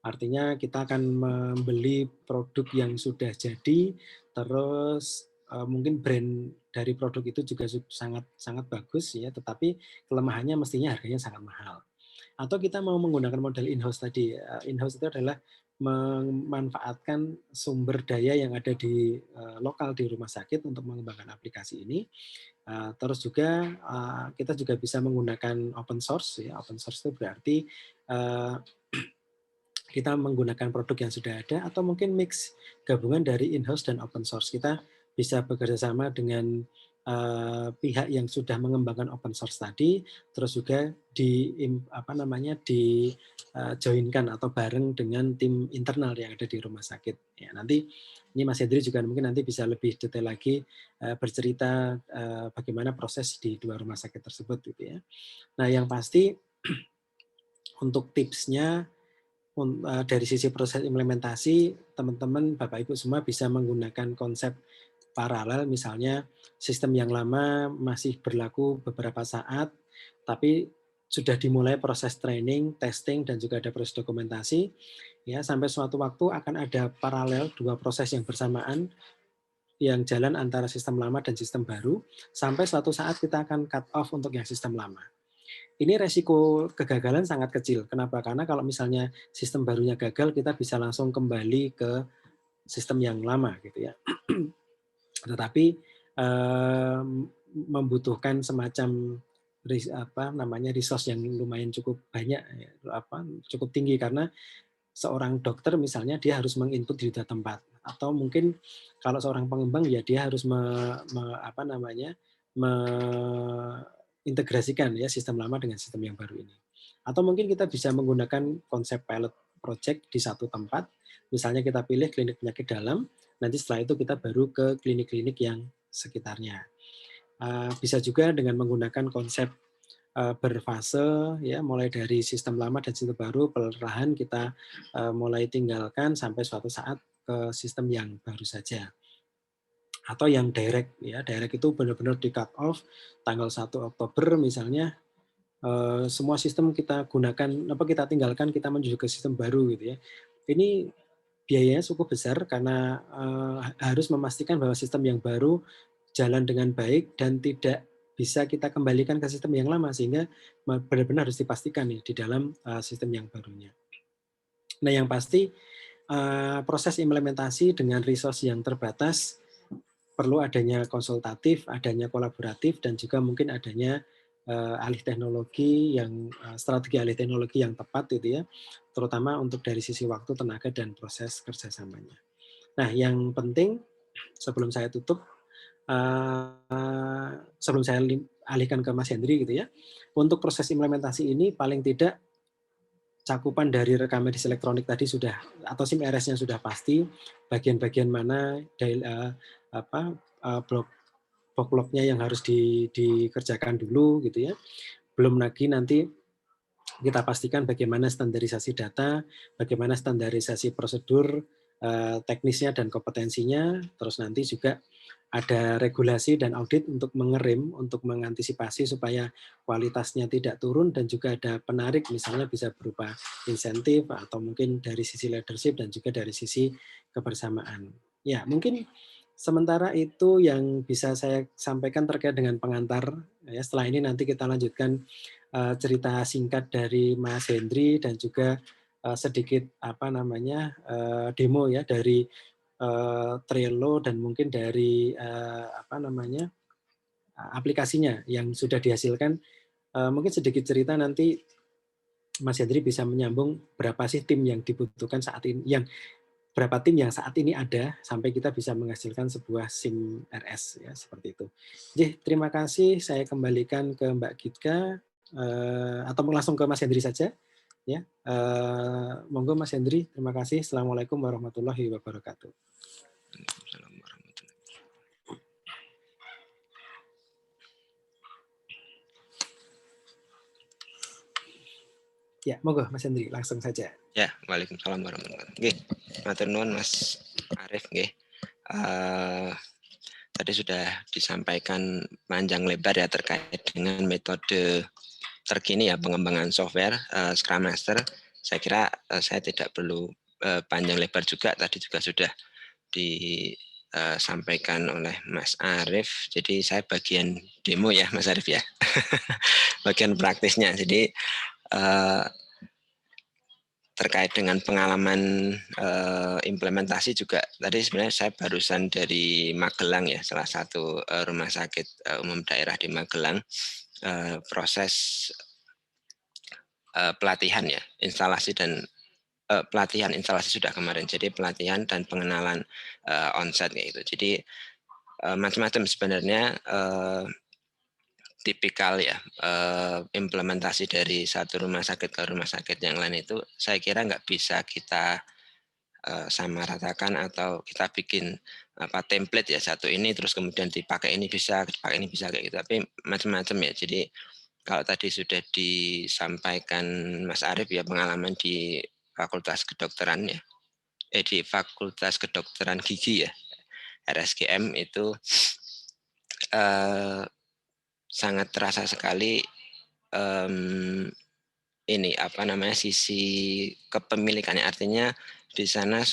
Artinya kita akan membeli produk yang sudah jadi, terus mungkin brand dari produk itu juga sangat sangat bagus ya, tetapi kelemahannya mestinya harganya sangat mahal. Atau kita mau menggunakan model in-house tadi. In-house itu adalah memanfaatkan sumber daya yang ada di lokal di rumah sakit untuk mengembangkan aplikasi ini. Terus juga kita juga bisa menggunakan open source ya. Open source itu berarti kita menggunakan produk yang sudah ada atau mungkin mix gabungan dari in-house dan open source. Kita bisa bekerja sama dengan pihak yang sudah mengembangkan open source tadi, terus juga joinkan atau bareng dengan tim internal yang ada di rumah sakit. Ya, nanti ini Mas Hendri juga mungkin nanti bisa lebih detail lagi bercerita bagaimana proses di 2 rumah sakit tersebut gitu ya. Nah, yang pasti untuk tipsnya dari sisi proses implementasi, teman-teman, Bapak Ibu semua bisa menggunakan konsep paralel, misalnya sistem yang lama masih berlaku beberapa saat, tapi sudah dimulai proses training, testing, dan juga ada proses dokumentasi. Ya, sampai suatu waktu akan ada paralel 2 proses yang bersamaan yang jalan antara sistem lama dan sistem baru, sampai suatu saat kita akan cut off untuk yang sistem lama. Ini resiko kegagalan sangat kecil. Kenapa? Karena kalau misalnya sistem barunya gagal, kita bisa langsung kembali ke sistem yang lama gitu ya. Tetapi membutuhkan semacam resource yang lumayan cukup banyak, cukup tinggi, karena seorang dokter misalnya dia harus menginput di data tempat, atau mungkin kalau seorang pengembang ya dia harus integrasikan ya sistem lama dengan sistem yang baru ini. Atau mungkin kita bisa menggunakan konsep pilot project di satu tempat, misalnya kita pilih klinik penyakit dalam, nanti setelah itu kita baru ke klinik-klinik yang sekitarnya. Bisa juga dengan menggunakan konsep berfase ya, mulai dari sistem lama dan sistem baru, perlahan kita mulai tinggalkan sampai suatu saat ke sistem yang baru saja. Atau yang direct ya, direct itu benar-benar di cut off tanggal 1 Oktober misalnya, semua sistem kita gunakan, kita tinggalkan, kita menuju ke sistem baru gitu ya. Ini biayanya cukup besar karena harus memastikan bahwa sistem yang baru jalan dengan baik dan tidak bisa kita kembalikan ke sistem yang lama, sehingga benar-benar harus dipastikan nih di dalam sistem yang barunya. Nah, yang pasti proses implementasi dengan resource yang terbatas perlu adanya konsultatif, adanya kolaboratif, dan juga mungkin adanya strategi alih teknologi yang tepat gitu ya, terutama untuk dari sisi waktu, tenaga, dan proses kerjasamanya. Nah, yang penting sebelum saya tutup, sebelum saya alihkan ke Mas Hendri gitu ya, untuk proses implementasi ini paling tidak cakupan dari rekam medis elektronik tadi sudah, atau SIM RS-nya sudah pasti, bagian-bagian mana blok-bloknya yang harus dikerjakan dulu gitu ya. Belum lagi nanti kita pastikan bagaimana standarisasi data, bagaimana standarisasi prosedur teknisnya dan kompetensinya, terus nanti juga ada regulasi dan audit untuk mengerem, untuk mengantisipasi supaya kualitasnya tidak turun, dan juga ada penarik, misalnya bisa berupa insentif atau mungkin dari sisi leadership dan juga dari sisi kebersamaan. Ya, mungkin sementara itu yang bisa saya sampaikan terkait dengan pengantar. Ya, setelah ini nanti kita lanjutkan cerita singkat dari Mas Hendri dan juga sedikit demo ya dari Trello dan mungkin dari aplikasinya yang sudah dihasilkan. Mungkin sedikit cerita nanti Mas Hendri bisa menyambung berapa sih tim yang dibutuhkan saat ini, berapa tim yang saat ini ada sampai kita bisa menghasilkan sebuah SIM RS ya, seperti itu. Jadi terima kasih, saya kembalikan ke Mbak Gitka atau langsung ke Mas Hendri saja ya. Monggo Mas Hendri, terima kasih. Assalamualaikum warahmatullahi wabarakatuh. Ya, monggo Mas Hendri, langsung saja. Ya, waalaikumsalam warahmatullahi wabarakatuh. Nggih, matur nuwun Mas Arief nggih. Tadi sudah disampaikan panjang lebar ya terkait dengan metode terkini ya pengembangan software Scrum Master. Saya kira saya tidak perlu panjang lebar juga, tadi juga sudah disampaikan oleh Mas Arief. Jadi saya bagian demo ya Mas Arief ya. Bagian praktisnya. Jadi terkait dengan pengalaman implementasi juga tadi sebenarnya saya barusan dari Magelang ya, salah satu rumah sakit umum daerah di Magelang, proses pelatihan ya, instalasi dan pelatihan instalasi sudah kemarin, jadi pelatihan dan pengenalan onsite kayak gitu. Jadi macam-macam sebenarnya tipikal ya implementasi dari satu rumah sakit ke rumah sakit yang lain itu saya kira nggak bisa kita samaratakan atau kita bikin template ya, satu ini terus kemudian dipakai ini bisa kayak gitu, tapi macam-macam ya. Jadi kalau tadi sudah disampaikan Mas Arief ya pengalaman di Fakultas Kedokteran ya, di Fakultas Kedokteran Gigi ya, RSGM itu sangat terasa sekali sisi kepemilikannya, artinya di sana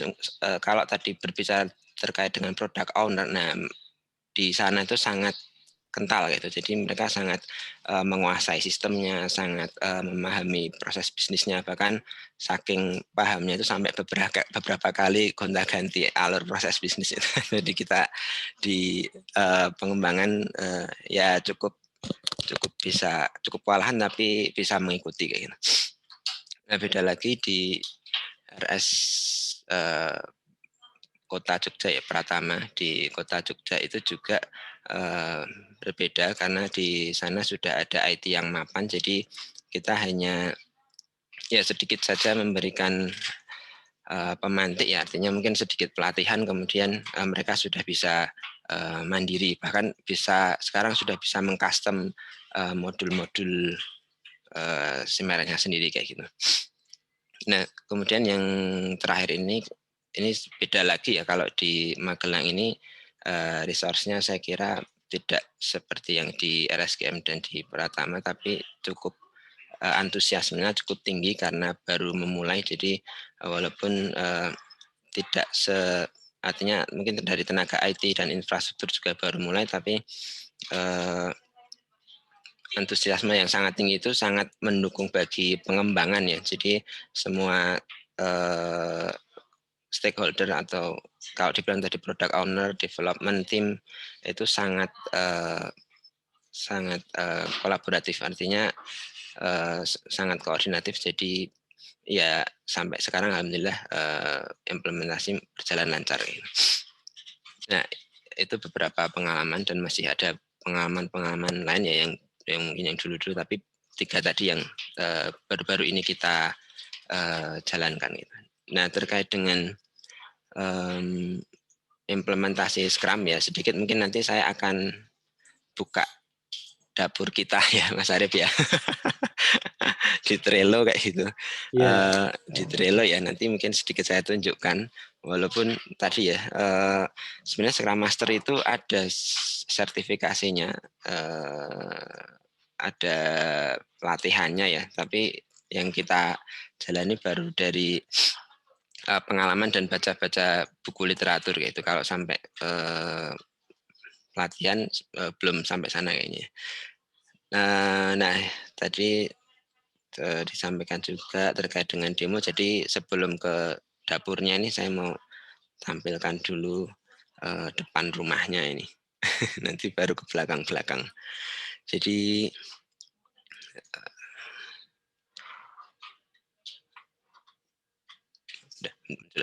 kalau tadi berbicara terkait dengan product owner, nah di sana itu sangat kental gitu, jadi mereka sangat menguasai sistemnya, sangat memahami proses bisnisnya, bahkan saking pahamnya itu sampai beberapa kali gonta-ganti alur proses bisnis itu. Jadi kita di pengembangan ya cukup kewalahan tapi bisa mengikuti kayak gitu. Nah, beda lagi di RS Kota Jogja ya, Pratama di Kota Jogja itu juga berbeda karena di sana sudah ada IT yang mapan, jadi kita hanya ya sedikit saja memberikan pemantik ya, artinya mungkin sedikit pelatihan kemudian mereka sudah bisa mandiri, bahkan sekarang sudah bisa mengcustom modul-modul SIM-nya sendiri kayak gitu. Nah, kemudian yang terakhir ini beda lagi ya, kalau di Magelang ini resource-nya saya kira tidak seperti yang di RSGM dan di Pratama, tapi cukup antusiasmenya cukup tinggi karena baru memulai. Jadi walaupun tidak artinya mungkin dari tenaga IT dan infrastruktur juga baru mulai, tapi antusiasme yang sangat tinggi itu sangat mendukung bagi pengembangan ya. Jadi semua stakeholder atau kalau dibilang tadi product owner, development team itu sangat kolaboratif, artinya sangat koordinatif. Jadi ya sampai sekarang alhamdulillah implementasi berjalan lancar. Nah, itu beberapa pengalaman dan masih ada pengalaman-pengalaman lain ya yang mungkin yang dulu-dulu, tapi 3 tadi yang baru-baru ini kita jalankan gitu. Nah, terkait dengan implementasi Scrum ya, sedikit mungkin nanti saya akan buka dapur kita ya Mas Arief ya. Di Trello kayak gitu. Di Trello ya, nanti mungkin sedikit saya tunjukkan walaupun tadi ya sebenarnya Scrum Master itu ada sertifikasinya, ada pelatihannya ya, tapi yang kita jalani baru dari pengalaman dan baca-baca buku literatur gitu. Kalau sampai pelatihan belum sampai sana kayaknya. Nah, tadi disampaikan juga terkait dengan demo. Jadi sebelum ke dapurnya ini saya mau tampilkan dulu depan rumahnya ini. Nanti baru ke belakang-belakang. Jadi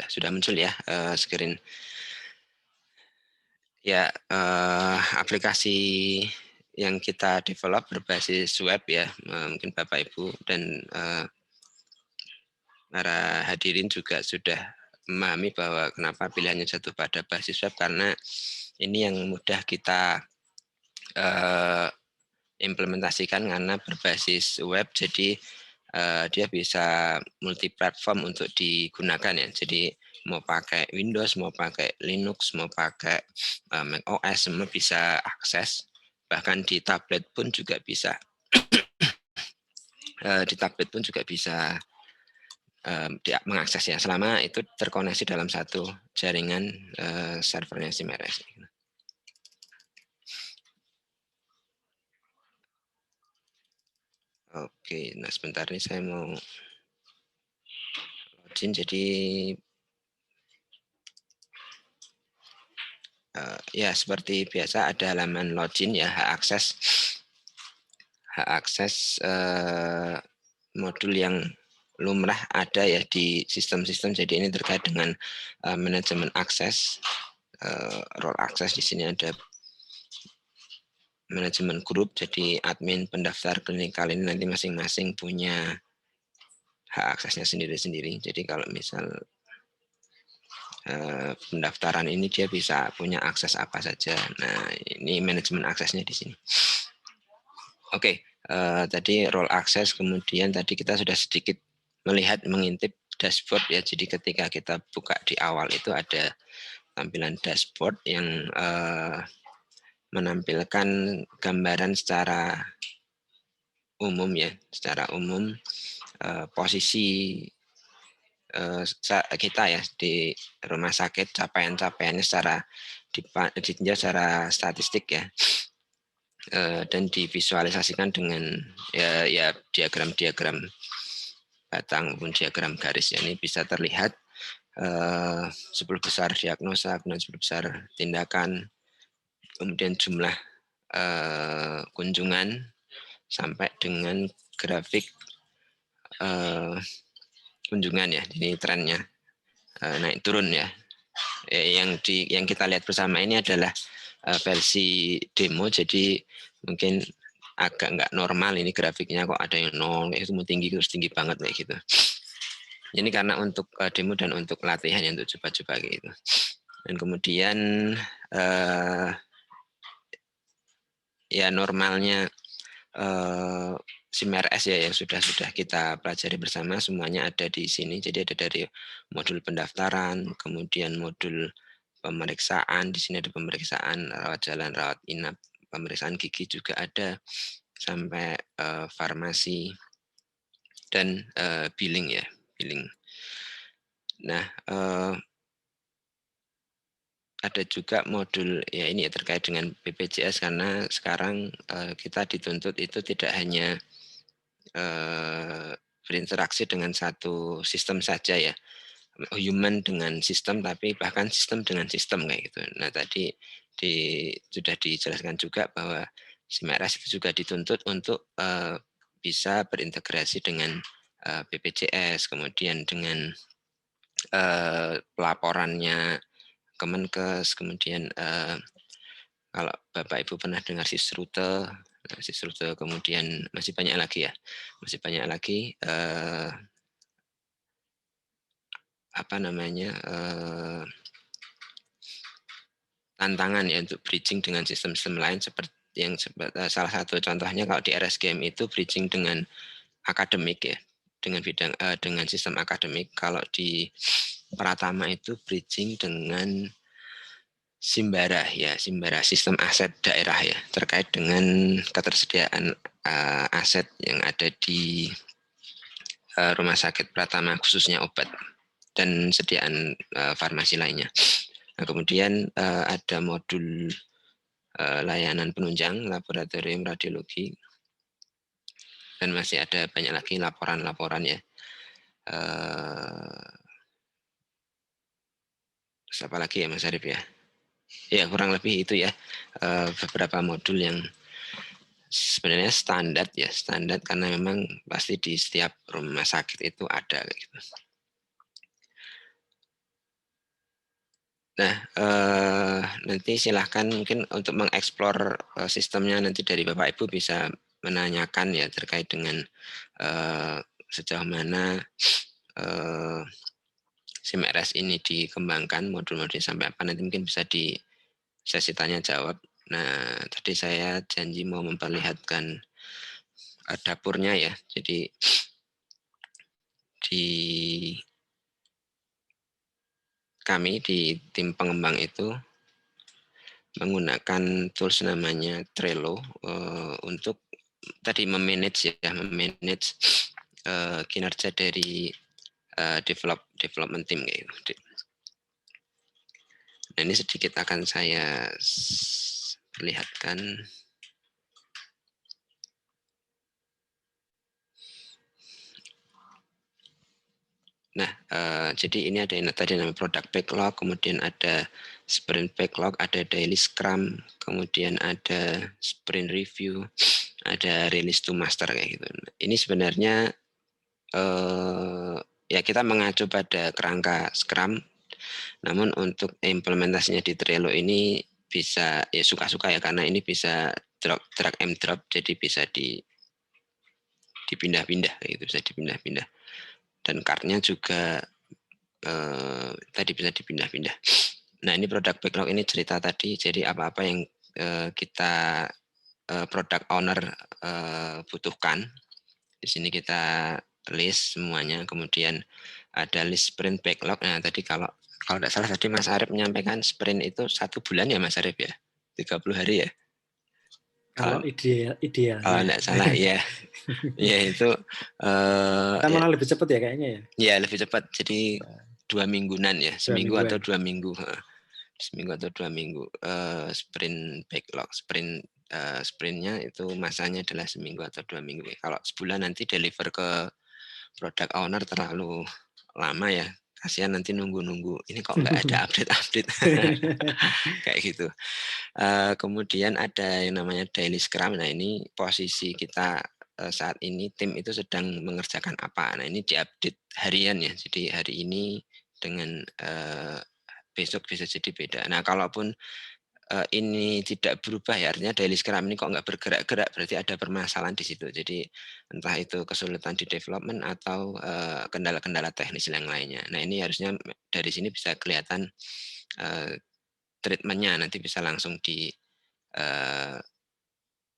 sudah muncul ya screen. Ya, aplikasi yang kita develop berbasis web ya, mungkin Bapak Ibu dan para hadirin juga sudah memahami bahwa kenapa pilihannya jatuh pada basis web, karena ini yang mudah kita implementasikan karena berbasis web, jadi dia bisa multi platform untuk digunakan ya. Jadi mau pakai Windows, mau pakai Linux, mau pakai Mac OS, semua bisa akses. Bahkan di tablet pun juga bisa. Di tablet pun juga bisa mengaksesnya selama itu terkoneksi dalam satu jaringan servernya SIMRS. Oke, nah sebentar ini saya mau login, jadi ya seperti biasa ada halaman login ya, hak akses modul yang lumrah ada ya di sistem-sistem. Jadi ini terkait dengan manajemen akses, role akses. Di sini ada manajemen grup, jadi admin, pendaftar, klinikal ini nanti masing-masing punya hak aksesnya sendiri-sendiri. Jadi kalau misal pendaftaran ini dia bisa punya akses apa saja. Nah, ini manajemen aksesnya di sini. Oke, tadi role access, kemudian tadi kita sudah sedikit melihat, mengintip dashboard ya. Jadi ketika kita buka di awal itu ada tampilan dashboard yang menampilkan gambaran secara umum ya, secara umum posisi kita ya di rumah sakit, capaian-capaiannya secara ditinjau secara statistik ya, dan divisualisasikan dengan ya diagram-diagram batang maupun diagram garis ya. Ini bisa terlihat 10 besar diagnosa, kemudian 10 besar tindakan, kemudian jumlah kunjungan sampai dengan grafik kunjungan ya. Ini trennya naik turun ya. Yang kita lihat bersama ini adalah versi demo, jadi mungkin agak nggak normal ini grafiknya, kok ada yang nol kayak itu, mau tinggi terus tinggi banget kayak gitu. Ini karena untuk demo dan untuk latihan ya, untuk coba-coba kayak gitu. Dan kemudian ya normalnya SIMRS ya yang sudah kita pelajari bersama, semuanya ada di sini. Jadi ada dari modul pendaftaran, kemudian modul pemeriksaan, di sini ada pemeriksaan rawat jalan, rawat inap, pemeriksaan gigi juga ada, sampai farmasi dan billing ya, billing. Nah, ada juga modul ya ini ya terkait dengan BPJS, karena sekarang kita dituntut itu tidak hanya berinteraksi dengan satu sistem saja ya, human dengan sistem, tapi bahkan sistem dengan sistem kayak gitu. Nah tadi sudah dijelaskan juga bahwa SIMRS itu juga dituntut untuk bisa berintegrasi dengan BPJS, kemudian dengan pelaporannya Kemenkes, kemudian kalau Bapak Ibu pernah dengar Sisrute, kemudian masih banyak lagi ya, apa namanya, tantangan ya untuk bridging dengan sistem-sistem lain, seperti yang salah satu contohnya kalau di RSGM itu bridging dengan akademik ya, dengan bidang dengan sistem akademik. Kalau di Pratama itu bridging dengan Simbara ya, Simbara sistem aset daerah ya, terkait dengan ketersediaan aset yang ada di Rumah Sakit Pratama khususnya obat dan sediaan farmasi lainnya. Nah, kemudian ada modul layanan penunjang laboratorium radiologi dan masih ada banyak lagi laporan-laporan ya. Apa lagi ya Mas Arif ya? Ya kurang lebih itu ya, beberapa modul yang sebenarnya standar ya, standar karena memang pasti di setiap rumah sakit itu ada gitu. Nah, nanti silahkan mungkin untuk mengeksplor sistemnya nanti dari Bapak Ibu bisa menanyakan ya terkait dengan sejauh mana SIM RS ini dikembangkan, modul-modulnya sampai apa, nanti mungkin bisa di sesi tanya jawab. Nah, tadi saya janji mau memperlihatkan dapurnya ya. Jadi di kami di tim pengembang itu menggunakan tools namanya Trello untuk tadi memanage kinerja dari development team kayak gitu. Nah, ini sedikit akan saya perlihatkan. Nah, jadi ini ada yang tadi namanya product backlog, kemudian ada sprint backlog, ada daily scrum, kemudian ada sprint review, ada release to master kayak gitu. Ini sebenarnya ya kita mengacu pada kerangka scrum, namun untuk implementasinya di Trello ini bisa ya suka-suka ya, karena ini bisa drag and drop, jadi bisa dipindah-pindah kayak gitu, bisa dipindah-pindah. Dan card-nya juga tadi bisa dipindah-pindah. Nah, ini product backlog ini cerita tadi, jadi apa-apa yang kita product owner butuhkan, di sini kita list semuanya, kemudian ada list sprint backlog. Nah, tadi kalau tidak salah tadi Mas Arif menyampaikan sprint itu 1 bulan ya Mas Arif ya, 30 hari ya. Kalau idealnya. Kalau tidak salah ya. Ya itu kita malah lebih cepat ya kayaknya ya. Ya lebih cepat, jadi 2 mingguan ya, seminggu atau 2 minggu, seminggu atau 2 minggu. Sprint backlog, sprintnya itu masanya adalah seminggu atau 2 minggu. Kalau sebulan nanti deliver ke product owner terlalu lama ya, kasihan nanti nunggu-nunggu, ini kok nggak ada update-update kayak gitu. Kemudian ada yang namanya daily scrum. Nah, ini posisi kita saat ini tim itu sedang mengerjakan apa. Nah, ini diupdate harian ya, jadi hari ini dengan besok bisa jadi beda. Nah, kalaupun ini tidak berubah ya, artinya daily scrum ini kok nggak bergerak-gerak, berarti ada permasalahan di situ. Jadi entah itu kesulitan di development atau kendala-kendala teknis yang lainnya. Nah, ini harusnya dari sini bisa kelihatan treatment-nya, nanti bisa langsung di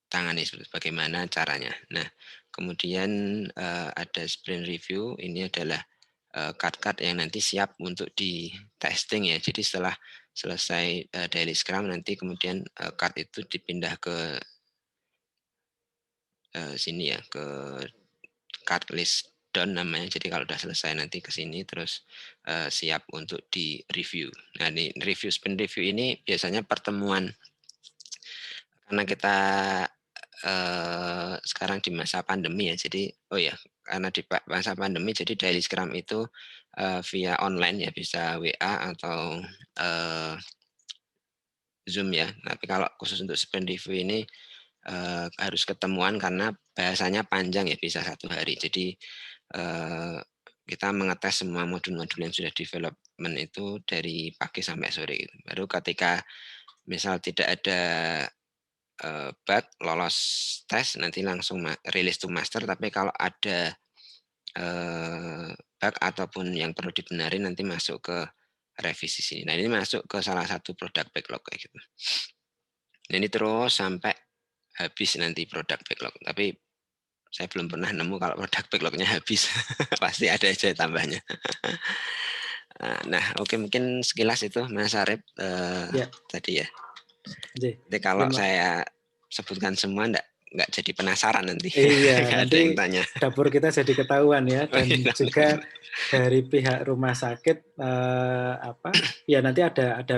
tangani bagaimana caranya. Nah, kemudian ada sprint review, ini adalah card-card yang nanti siap untuk di testing ya. Jadi setelah selesai daily scrum, nanti kemudian card itu dipindah ke sini ya, ke card list down namanya. Jadi kalau sudah selesai nanti ke sini terus siap untuk di review. Nah, di review sprint review ini biasanya pertemuan, karena kita sekarang di masa pandemi ya, jadi karena di masa pandemi jadi daily scrum itu via online ya, bisa WA atau Zoom ya. Tapi kalau khusus untuk sprint review ini harus ketemuan karena bahasanya panjang ya, bisa 1 hari. Jadi kita mengetes semua modul-modul yang sudah development itu dari pagi sampai sore gitu. Baru ketika misal tidak ada bug, lolos tes, nanti langsung release to master. Tapi kalau ada bug ataupun yang perlu dibenarin, nanti masuk ke revisi sini. Nah, ini masuk ke salah satu product backlog kayak gitu. Nah, ini terus sampai habis nanti product backlog. Tapi saya belum pernah nemu kalau product backlognya habis. Pasti ada aja tambahnya. Nah, oke, mungkin sekilas itu Mas Arif Ya. tadi ya. J. Jadi kalau Terima- saya sebutkan semua nggak jadi penasaran nanti. Iya, Nggak ada yang nanti tanya. dapur kita jadi ketahuan ya, Oh, dan iya, juga dari pihak rumah sakit ya nanti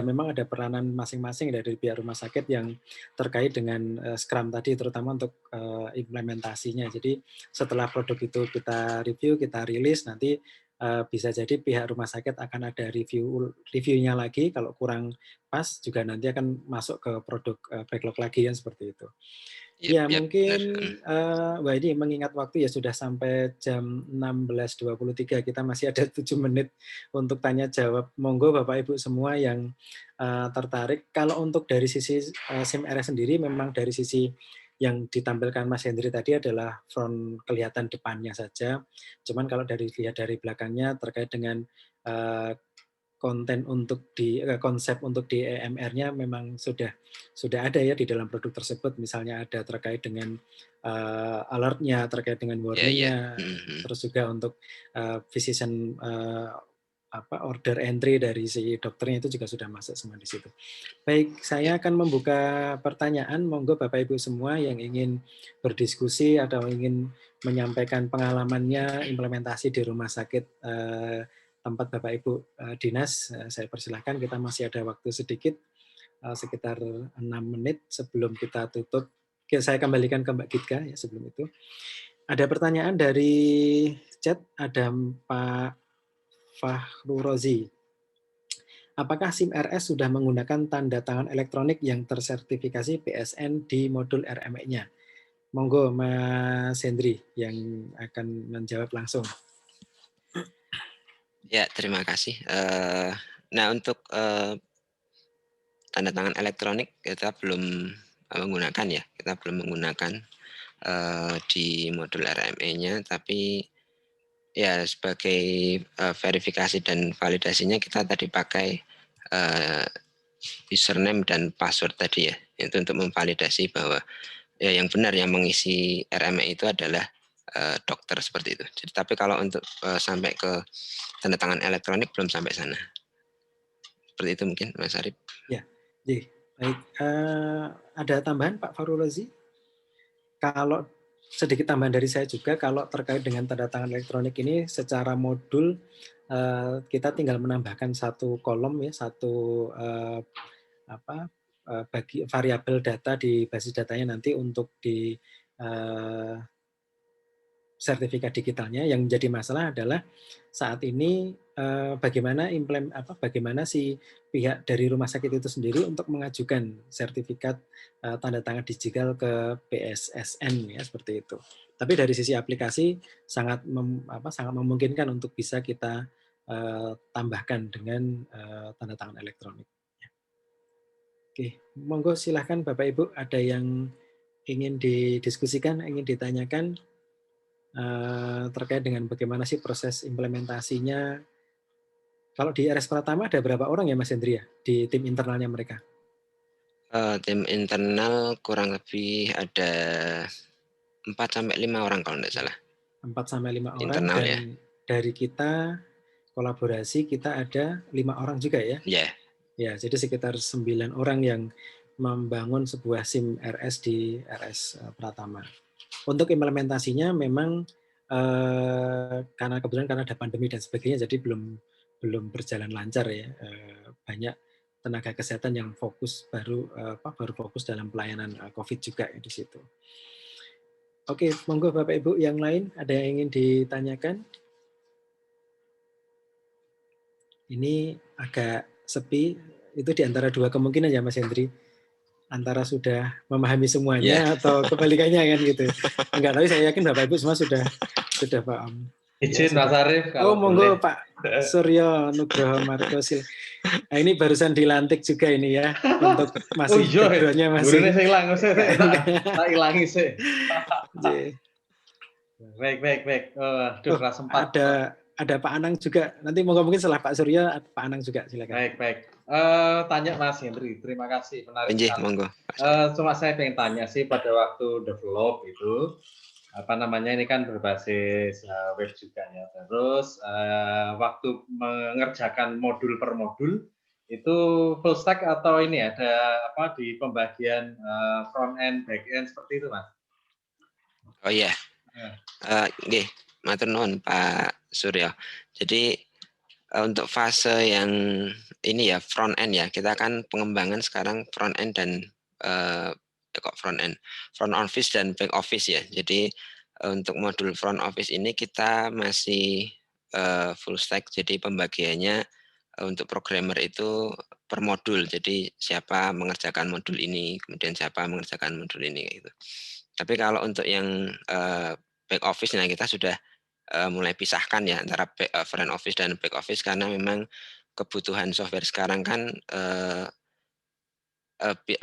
memang ada peranan masing-masing dari pihak rumah sakit yang terkait dengan Scrum tadi, terutama untuk implementasinya. Jadi setelah produk itu kita review, kita rilis, nanti bisa jadi pihak rumah sakit akan ada reviewnya lagi. Kalau kurang pas juga nanti akan masuk ke produk backlog lagi yang seperti itu. Ya, Yap, mungkin benar. wah ini mengingat waktu ya sudah sampai jam 16.23, kita masih ada 7 menit untuk tanya jawab. Monggo Bapak Ibu semua yang tertarik. Kalau untuk dari sisi SIM RS sendiri, memang dari sisi yang ditampilkan Mas Hendri tadi adalah front kelihatan depannya saja. Cuman kalau lihat dari belakangnya terkait dengan konten untuk konsep untuk di EMR-nya memang sudah ada ya di dalam produk tersebut. Misalnya ada terkait dengan alert-nya, terkait dengan warning-nya, terus juga untuk physician order entry dari si dokternya itu juga sudah masuk semua di situ. Baik, saya akan membuka pertanyaan. Monggo Bapak Ibu semua yang ingin berdiskusi atau ingin menyampaikan pengalamannya implementasi di rumah sakit tempat Bapak Ibu dinas, saya persilahkan. Kita masih ada waktu sedikit, sekitar 6 menit sebelum kita tutup. Oke, saya kembalikan ke Mbak Gitka ya sebelum itu. Ada pertanyaan dari chat, ada Pak Fahru Rozi. Apakah SIM RS sudah menggunakan tanda tangan elektronik yang tersertifikasi PSN di modul RME-nya? Monggo Mas Hendri yang akan menjawab langsung. Ya, terima kasih. Nah, untuk tanda tangan elektronik kita belum menggunakan ya. Kita belum menggunakan di modul RME-nya, tapi ya sebagai verifikasi dan validasinya kita tadi pakai username dan password tadi ya. Itu untuk memvalidasi bahwa ya yang benar yang mengisi RME itu adalah dokter seperti itu. Jadi, tapi kalau untuk sampai ke tanda tangan elektronik belum sampai sana. Seperti itu mungkin Mas Arif. Ya, baik. Ada tambahan Pak Farulozi? Kalau sedikit tambahan dari saya juga, kalau terkait dengan tanda tangan elektronik ini secara modul kita tinggal menambahkan satu kolom ya, satu bagi variabel data di basis datanya nanti untuk di sertifikat digitalnya. Yang menjadi masalah adalah saat ini bagaimana si pihak dari rumah sakit itu sendiri untuk mengajukan sertifikat tanda tangan digital ke PSSN ya, seperti itu. Tapi dari sisi aplikasi sangat memungkinkan untuk bisa kita tambahkan dengan tanda tangan elektronik. Oke, monggo silahkan Bapak Ibu, ada yang ingin didiskusikan, ingin ditanyakan terkait dengan bagaimana sih proses implementasinya. Kalau di RS Pratama ada berapa orang ya Mas Hendri ya di tim internalnya mereka? Tim internal kurang lebih ada 4-5 orang kalau tidak salah. 4-5 orang internal, dan ya. Dari kita kolaborasi kita ada 5 orang juga ya? Ya. Ya, jadi sekitar 9 orang yang membangun sebuah SIM RS di RS Pratama. Untuk implementasinya memang karena ada pandemi dan sebagainya, jadi belum berjalan lancar ya. Banyak tenaga kesehatan yang baru fokus dalam pelayanan COVID juga ya di situ. Oke, monggo Bapak Ibu yang lain ada yang ingin ditanyakan? Ini agak sepi, itu di antara dua kemungkinan ya Mas Hendri. Antara sudah memahami semuanya atau kebalikannya kan gitu. Enggak, tapi saya yakin Bapak Ibu semua sudah paham. Izin Mas Arif kalau monggo boleh. Pak Suryo Nugroho Margosil. Nah, ini barusan dilantik juga ini ya untuk masih backgroundnya masih. Burune saya hilang, tak hilangi sih. Baik. Aduh, sempat. Ada Pak Anang juga. Nanti mungkin setelah Pak Suryo Pak Anang juga, silakan. Baik. Tanya Mas Hendri, terima kasih, menarik sekali. Monggo. Cuma saya pengen tanya sih pada waktu develop itu apa namanya ini kan berbasis web juga ya. Terus waktu mengerjakan modul per modul itu full stack atau ini ada apa di pembagian front end, back end seperti itu, Mas? Oh iya, nggih, matur nuwun Pak Suryo. Jadi untuk fase yang ini ya front end ya, kita kan pengembangan sekarang front end dan front office dan back office ya. Jadi untuk modul front office ini kita masih full stack, jadi pembagiannya untuk programmer itu per modul. Jadi siapa mengerjakan modul ini, kemudian siapa mengerjakan modul ini gitu. Tapi kalau untuk yang back office, nah kita sudah mulai pisahkan ya antara front office dan back office karena memang kebutuhan software sekarang kan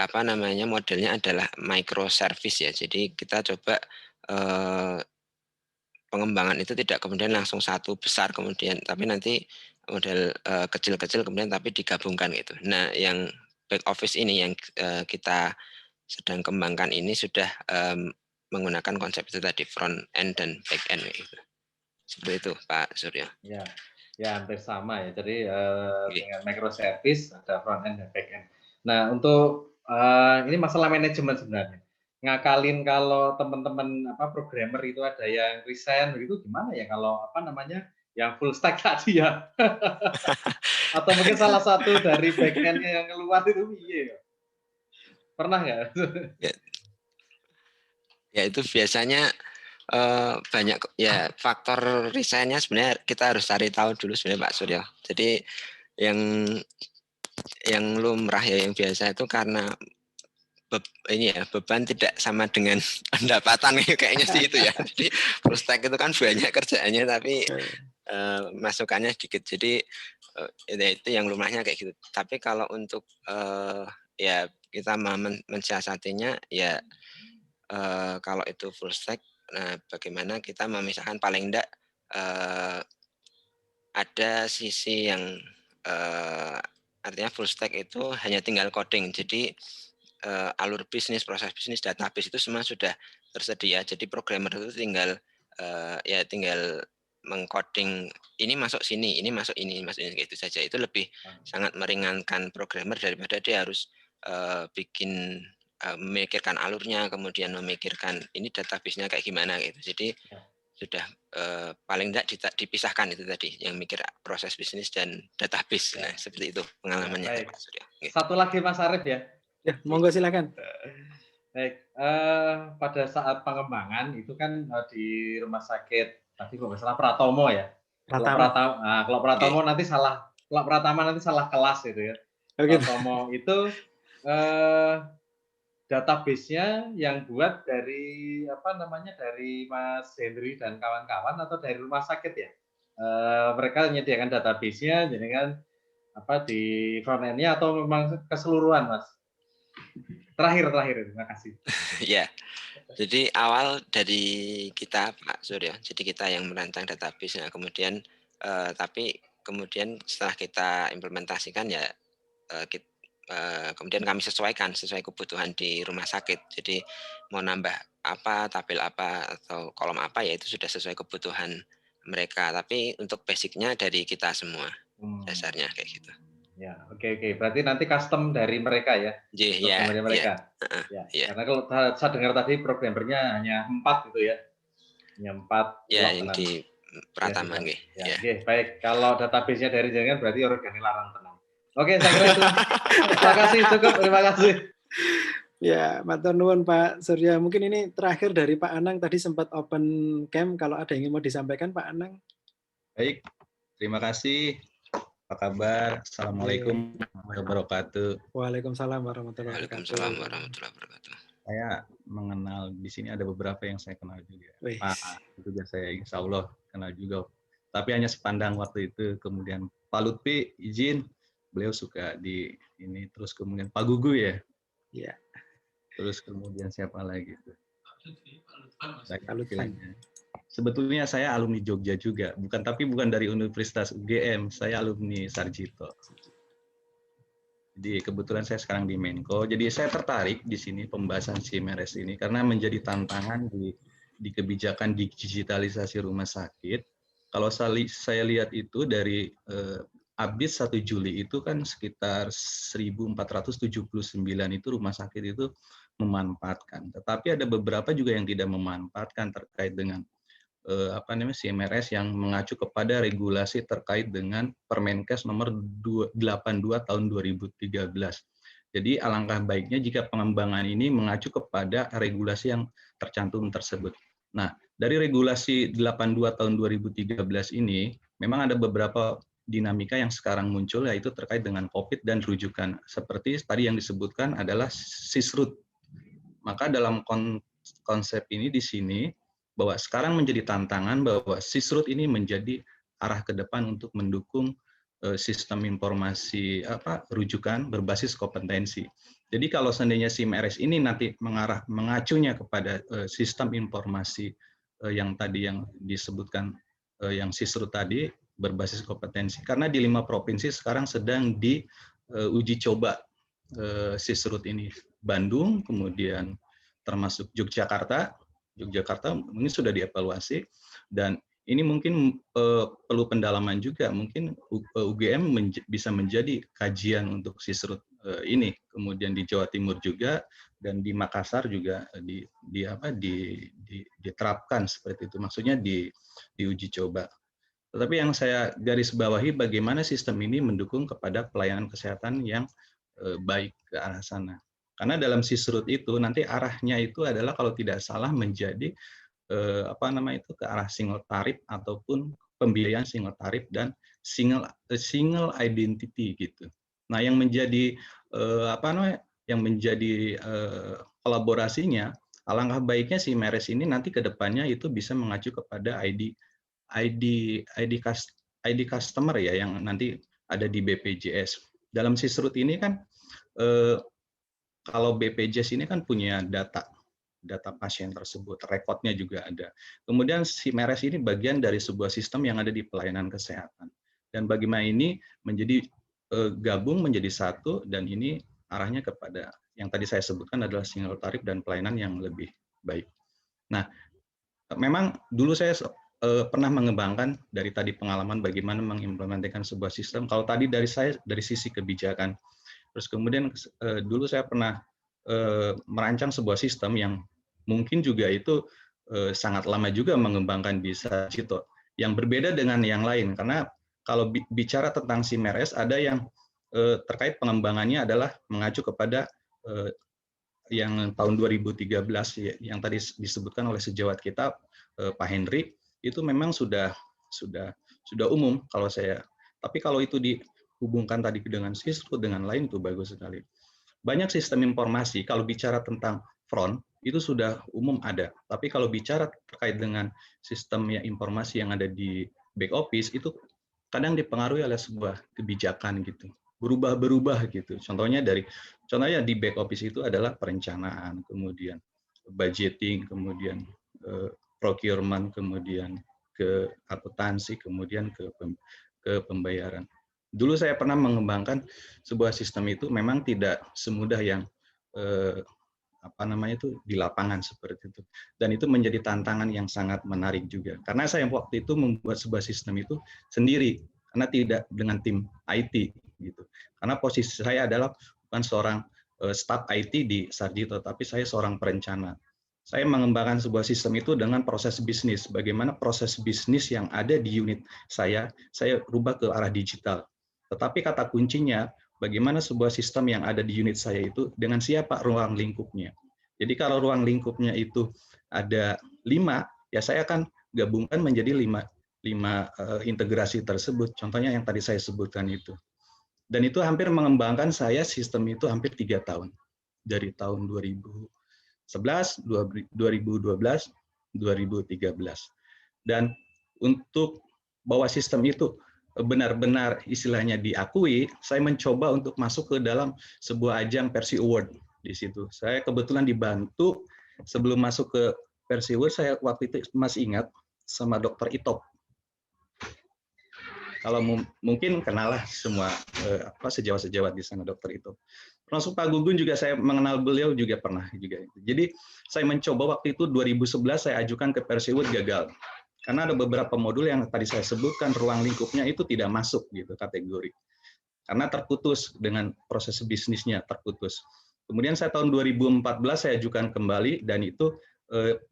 apa namanya modelnya adalah microservice ya. Jadi kita coba pengembangan itu tidak kemudian langsung satu besar kemudian, tapi nanti model kecil-kecil kemudian tapi digabungkan gitu. Nah, yang back office ini yang kita sedang kembangkan ini sudah menggunakan konsep itu tadi, front end dan back end gitu. Seperti itu Pak Suryo. Ya, ya hampir sama ya. Jadi Oke. dengan microservice ada front end dan back end. Nah, untuk ini masalah manajemen sebenarnya. Ngakalin kalau teman-teman apa programmer itu ada yang resign begitu gimana ya kalau apa namanya yang full stack tadi ya? Atau mungkin salah satu dari back end-nya yang keluar itu iya. Pernah nggak? Ya itu biasanya banyak ya faktor resign-nya sebenarnya kita harus cari tahu dulu sebenarnya Pak Suryo. Jadi yang lumrah ya yang biasa itu karena ini ya beban tidak sama dengan pendapatan kayaknya sih itu ya. Jadi full stack itu kan banyak kerjaannya tapi masukannya sedikit. Jadi itu yang lumrahnya kayak gitu. Tapi kalau untuk ya kita mensiasatinya ya kalau itu full stack, nah bagaimana kita memisahkan paling enggak ada sisi yang artinya full stack itu hanya tinggal coding. Jadi alur bisnis, proses bisnis, database itu semua sudah tersedia. Jadi programmer itu tinggal ya tinggal mengcoding ini masuk sini, ini masuk ini, masuk ini gitu saja. Itu lebih sangat meringankan programmer daripada dia harus bikin memikirkan alurnya, kemudian memikirkan ini database-nya kayak gimana gitu. Jadi sudah paling tidak dipisahkan itu tadi, yang mikir proses bisnis dan database. Nah, seperti itu pengalamannya. Ya, baik. Pak Suryo. Okay. Satu lagi Mas Arief ya. Ya, monggo silakan. Baik, pada saat pengembangan itu kan di rumah sakit tadi kalau nggak salah Pratomo ya. Kalau Pratomo nanti salah, kalau Pratama nanti salah kelas gitu ya. Pratomo itu database-nya yang buat dari apa namanya dari Mas Henry dan kawan-kawan atau dari rumah sakit ya. Mereka menyediakan database-nya, jadi kan apa di front end-nya atau memang keseluruhan Mas? Terakhir, terima kasih. Ya, jadi awal dari kita Pak Suryo, jadi kita yang merancang database, nah kemudian tapi kemudian setelah kita implementasikan ya kemudian kami sesuaikan sesuai kebutuhan di rumah sakit. Jadi mau nambah apa, tabel apa atau kolom apa ya itu sudah sesuai kebutuhan mereka. Tapi untuk basicnya dari kita semua dasarnya kayak gitu. Ya, oke. Berarti nanti custom dari mereka ya? Iya, dari mereka. Ya. Karena kalau saya dengar tadi programmernya hanya 4 gitu ya? Hanya 4. Ya, yang di Pratama. Ya. Oke, baik. Kalau database-nya dari jenengan berarti organik larang tenang. Oke, saya kira itu. Terima kasih, cukup. Terima kasih. Ya, matur nuwun Pak Surya. Mungkin ini terakhir dari Pak Anang, tadi sempat open cam. Kalau ada yang mau disampaikan Pak Anang. Baik, terima kasih. Apa kabar? Assalamualaikum warahmatullahi wabarakatuh. Waalaikumsalam warahmatullahi wabarakatuh. Saya mengenal di sini ada beberapa yang saya kenal juga. Pak juga saya insya Allah kenal juga. Tapi hanya sepandang waktu itu. Kemudian Pak Lutfi izin, beliau suka di ini. Terus kemudian Pak Gugu ya. Iya. Terus kemudian siapa lagi itu? Pak Lutfi. Sebetulnya saya alumni Jogja juga, bukan dari Universitas UGM, saya alumni Sarjito. Jadi kebetulan saya sekarang di Menko, jadi saya tertarik di sini pembahasan SIM RS ini karena menjadi tantangan di di kebijakan digitalisasi rumah sakit, kalau saya lihat itu dari habis 1 Juli itu kan sekitar 1.479 itu rumah sakit itu memanfaatkan. Tetapi ada beberapa juga yang tidak memanfaatkan terkait dengan CMRS yang mengacu kepada regulasi terkait dengan Permenkes nomor 82 tahun 2013. Jadi alangkah baiknya jika pengembangan ini mengacu kepada regulasi yang tercantum tersebut. Nah, dari regulasi 82 tahun 2013 ini memang ada beberapa dinamika yang sekarang muncul, yaitu terkait dengan COVID dan rujukan. Seperti tadi yang disebutkan adalah sisrut. Maka dalam konsep ini di sini, bahwa sekarang menjadi tantangan bahwa sisrut ini menjadi arah ke depan untuk mendukung sistem informasi rujukan berbasis kompetensi. Jadi kalau seandainya SIMRS ini nanti mengacunya kepada sistem informasi yang tadi yang disebutkan yang sisrut tadi berbasis kompetensi, karena di 5 provinsi sekarang sedang diuji coba sisrut ini, Bandung, kemudian termasuk Yogyakarta ini sudah dievaluasi, dan ini mungkin perlu pendalaman juga, mungkin UGM bisa menjadi kajian untuk sisrut ini, kemudian di Jawa Timur juga, dan di Makassar juga diterapkan seperti itu, maksudnya diuji coba. Tetapi yang saya garis bawahi bagaimana sistem ini mendukung kepada pelayanan kesehatan yang baik ke arah sana. Karena dalam sisrut itu nanti arahnya itu adalah kalau tidak salah menjadi ke arah single tarif ataupun pembiayaan single tarif dan single identity gitu. Nah, yang menjadi kolaborasinya, alangkah baiknya si MERES ini nanti ke depannya itu bisa mengacu kepada ID customer ya, yang nanti ada di BPJS. Dalam sisrut ini kan kalau BPJS ini kan punya data pasien tersebut, rekodnya juga ada. Kemudian si MERES ini bagian dari sebuah sistem yang ada di pelayanan kesehatan. Dan bagaimana ini menjadi gabung menjadi satu, dan ini arahnya kepada yang tadi saya sebutkan adalah single tarif dan pelayanan yang lebih baik. Nah, memang dulu saya pernah mengembangkan dari tadi pengalaman bagaimana mengimplementasikan sebuah sistem. Kalau tadi dari saya dari sisi kebijakan, terus kemudian dulu saya pernah merancang sebuah sistem yang mungkin juga itu sangat lama juga mengembangkan di Sarjito, yang berbeda dengan yang lain, karena kalau bicara tentang SIMRS ada yang terkait pengembangannya adalah mengacu kepada yang tahun 2013 yang tadi disebutkan oleh sejawat kita Pak Henry, itu memang sudah umum kalau saya. Tapi kalau itu dihubungkan tadi dengan sisrut dengan lain itu bagus sekali. Banyak sistem informasi kalau bicara tentang front itu sudah umum ada. Tapi kalau bicara terkait dengan sistem informasi yang ada di back office itu kadang dipengaruhi oleh sebuah kebijakan gitu. Berubah gitu. Contohnya di back office itu adalah perencanaan, kemudian budgeting, kemudian procurement, kemudian ke akuntansi, kemudian ke pembayaran. Dulu saya pernah mengembangkan sebuah sistem itu memang tidak semudah yang di lapangan seperti itu. Dan itu menjadi tantangan yang sangat menarik juga. Karena saya waktu itu membuat sebuah sistem itu sendiri, karena tidak dengan tim IT gitu. Karena posisi saya adalah bukan seorang staf IT di Sarjito, tapi saya seorang perencana. Saya mengembangkan sebuah sistem itu dengan proses bisnis. Bagaimana proses bisnis yang ada di unit saya rubah ke arah digital. Tetapi kata kuncinya, bagaimana sebuah sistem yang ada di unit saya itu dengan siapa ruang lingkupnya. Jadi kalau ruang lingkupnya itu ada 5, ya saya akan gabungkan menjadi 5 integrasi tersebut. Contohnya yang tadi saya sebutkan itu. Dan itu hampir mengembangkan saya sistem itu hampir 3 tahun. Dari tahun 2011, 2012, 2013. Dan untuk bahwa sistem itu benar-benar istilahnya diakui, saya mencoba untuk masuk ke dalam sebuah ajang Persi Award di situ. Saya kebetulan dibantu sebelum masuk ke Persi Award, saya waktu itu masih ingat sama Dr. Itop. Kalau mungkin kenalah semua sejawat-sejawat di sana Dr. Itop. Termasuk Pak Gugun juga saya mengenal beliau juga pernah juga. Jadi saya mencoba waktu itu 2011 saya ajukan ke Persiwood gagal. Karena ada beberapa modul yang tadi saya sebutkan ruang lingkupnya itu tidak masuk gitu kategori. Karena terputus dengan proses bisnisnya terputus. Kemudian saya tahun 2014 saya ajukan kembali dan itu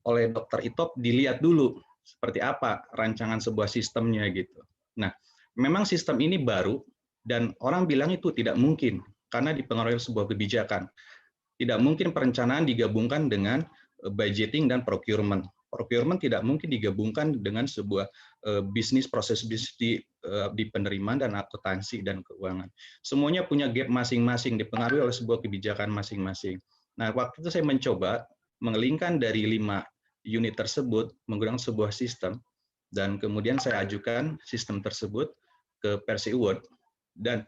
oleh Dr. Itop dilihat dulu seperti apa rancangan sebuah sistemnya gitu. Nah, memang sistem ini baru dan orang bilang itu tidak mungkin karena dipengaruhi sebuah kebijakan. Tidak mungkin perencanaan digabungkan dengan budgeting dan procurement. Procurement tidak mungkin digabungkan dengan sebuah bisnis, proses bisnis di penerimaan dan akuntansi dan keuangan. Semuanya punya gap masing-masing, dipengaruhi oleh sebuah kebijakan masing-masing. Nah, waktu itu saya mencoba mengelingkan dari 5 unit tersebut menggunakan sebuah sistem, dan kemudian saya ajukan sistem tersebut ke Persiwood, dan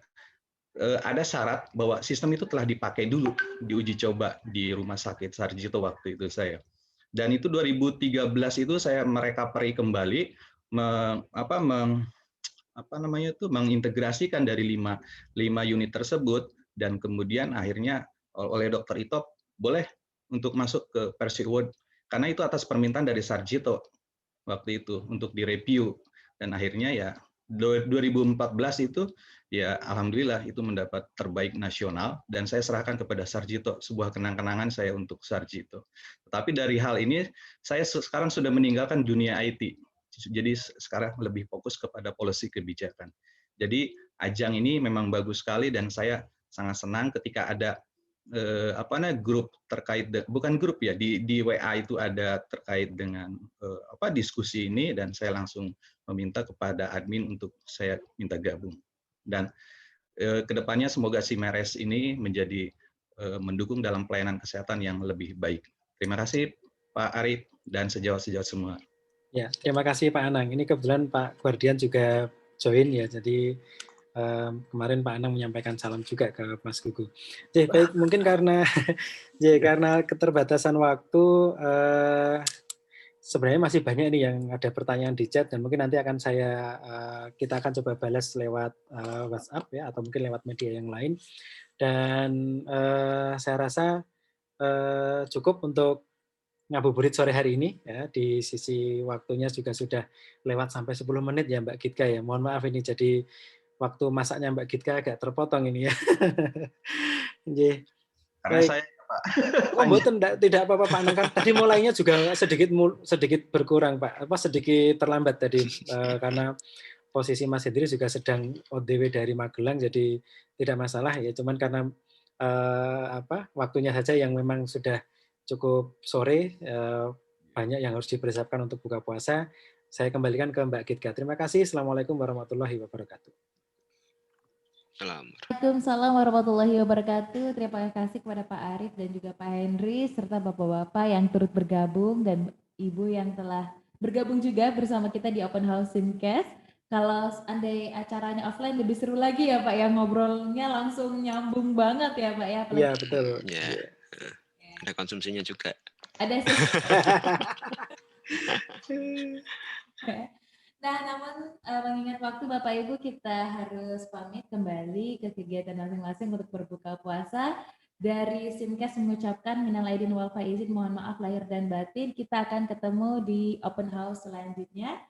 ada syarat bahwa sistem itu telah dipakai dulu diuji coba di Rumah Sakit Sarjito waktu itu saya. Dan itu 2013 itu saya merecovery kembali, mengintegrasikan dari 5 unit tersebut, dan kemudian akhirnya oleh Dr. Itop boleh untuk masuk ke Persiwood karena itu atas permintaan dari Sarjito waktu itu untuk direview, dan akhirnya ya 2014 itu ya alhamdulillah itu mendapat terbaik nasional dan saya serahkan kepada Sarjito, sebuah kenang-kenangan saya untuk Sarjito. Tapi dari hal ini saya sekarang sudah meninggalkan dunia IT. Jadi sekarang lebih fokus kepada policy kebijakan. Jadi ajang ini memang bagus sekali dan saya sangat senang ketika ada grup terkait bukan grup ya di WA itu ada terkait dengan diskusi ini, dan saya langsung meminta kepada admin untuk saya minta gabung, dan kedepannya semoga SIMRS ini menjadi mendukung dalam pelayanan kesehatan yang lebih baik. Terima kasih Pak Arif dan sejawat-sejawat semua. Ya, terima kasih Pak Anang. Ini kebetulan Pak Guardian juga join ya, jadi kemarin Pak Anang menyampaikan salam juga ke Mas Gugu. Jadi baik, mungkin karena karena keterbatasan waktu, sebenarnya masih banyak nih yang ada pertanyaan di chat, dan mungkin nanti akan kita akan coba balas lewat WhatsApp ya, atau mungkin lewat media yang lain. Dan saya rasa cukup untuk ngabuburit sore hari ini ya, di sisi waktunya juga sudah lewat sampai 10 menit ya Mbak Gitka ya. Mohon maaf ini jadi waktu masaknya Mbak Gitka agak terpotong ini ya. Karena saya Pak. Oh, mboten, tidak apa-apa Pak Anang, kan tadi mulainya juga sedikit berkurang Pak. Sedikit terlambat tadi karena posisi Mas Hendri juga sedang OTW dari Magelang, jadi tidak masalah ya. Cuman karena waktunya saja yang memang sudah cukup sore, banyak yang harus dipersiapkan untuk buka puasa. Saya kembalikan ke Mbak Gitka. Terima kasih. Assalamualaikum warahmatullahi wabarakatuh. Waalaikumsalam warahmatullahi wabarakatuh. Terima kasih kepada Pak Arif dan juga Pak Henry serta Bapak-bapak yang turut bergabung dan Ibu yang telah bergabung juga bersama kita di Open House Simcast. Kalau andai acaranya offline lebih seru lagi ya Pak ya, ngobrolnya langsung nyambung banget ya Pak ya. Iya betul. Ya. Ada konsumsinya juga. Ada sih. Nah, namun mengingat waktu Bapak Ibu, kita harus pamit kembali ke kegiatan masing-masing untuk berbuka puasa. Dari Simcast mengucapkan minal aidin wal faizin, mohon maaf lahir dan batin. Kita akan ketemu di open house selanjutnya.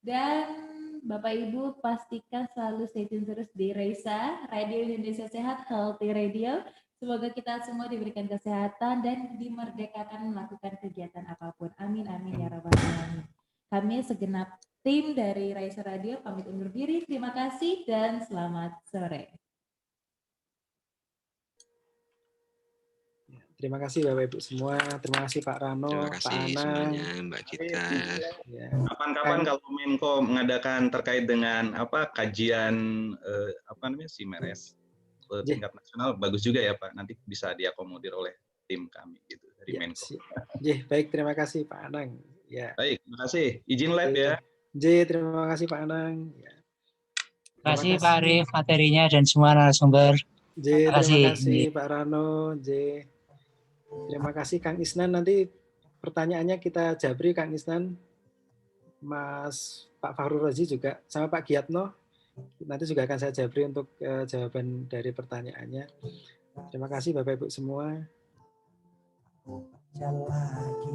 Dan Bapak Ibu pastikan selalu stay tune terus di Reisa, Radio Indonesia Sehat, Healthy Radio. Semoga kita semua diberikan kesehatan dan dimerdekakan melakukan kegiatan apapun. Amin, amin, ya rabbal alamin. Kami segenap tim dari Raisa Radio pamit undur diri. Terima kasih dan selamat sore. Terima kasih Bapak Ibu semua. Terima kasih Pak Rano, Pak Anang, semuanya, Mbak Gita. Kapan-kapan kalau Menko mengadakan terkait dengan kajian SIMRS tingkat nasional, bagus juga ya Pak. Nanti bisa diakomodir oleh tim kami gitu dari Menko. Baik, terima kasih Pak Anang. Ya. Baik, terima kasih. Izin live ya. Terima kasih Pak Anang. Ya. Terima kasih Pak Arif materinya dan semua narasumber. Terima kasih Pak Rano. Terima kasih Kang Isnan. Nanti pertanyaannya kita jabri Kang Isnan, Mas Pak Fahrul Razi juga, sama Pak Giatno. Nanti juga akan saya jabri untuk jawaban dari pertanyaannya. Terima kasih Bapak Ibu semua. Baca lagi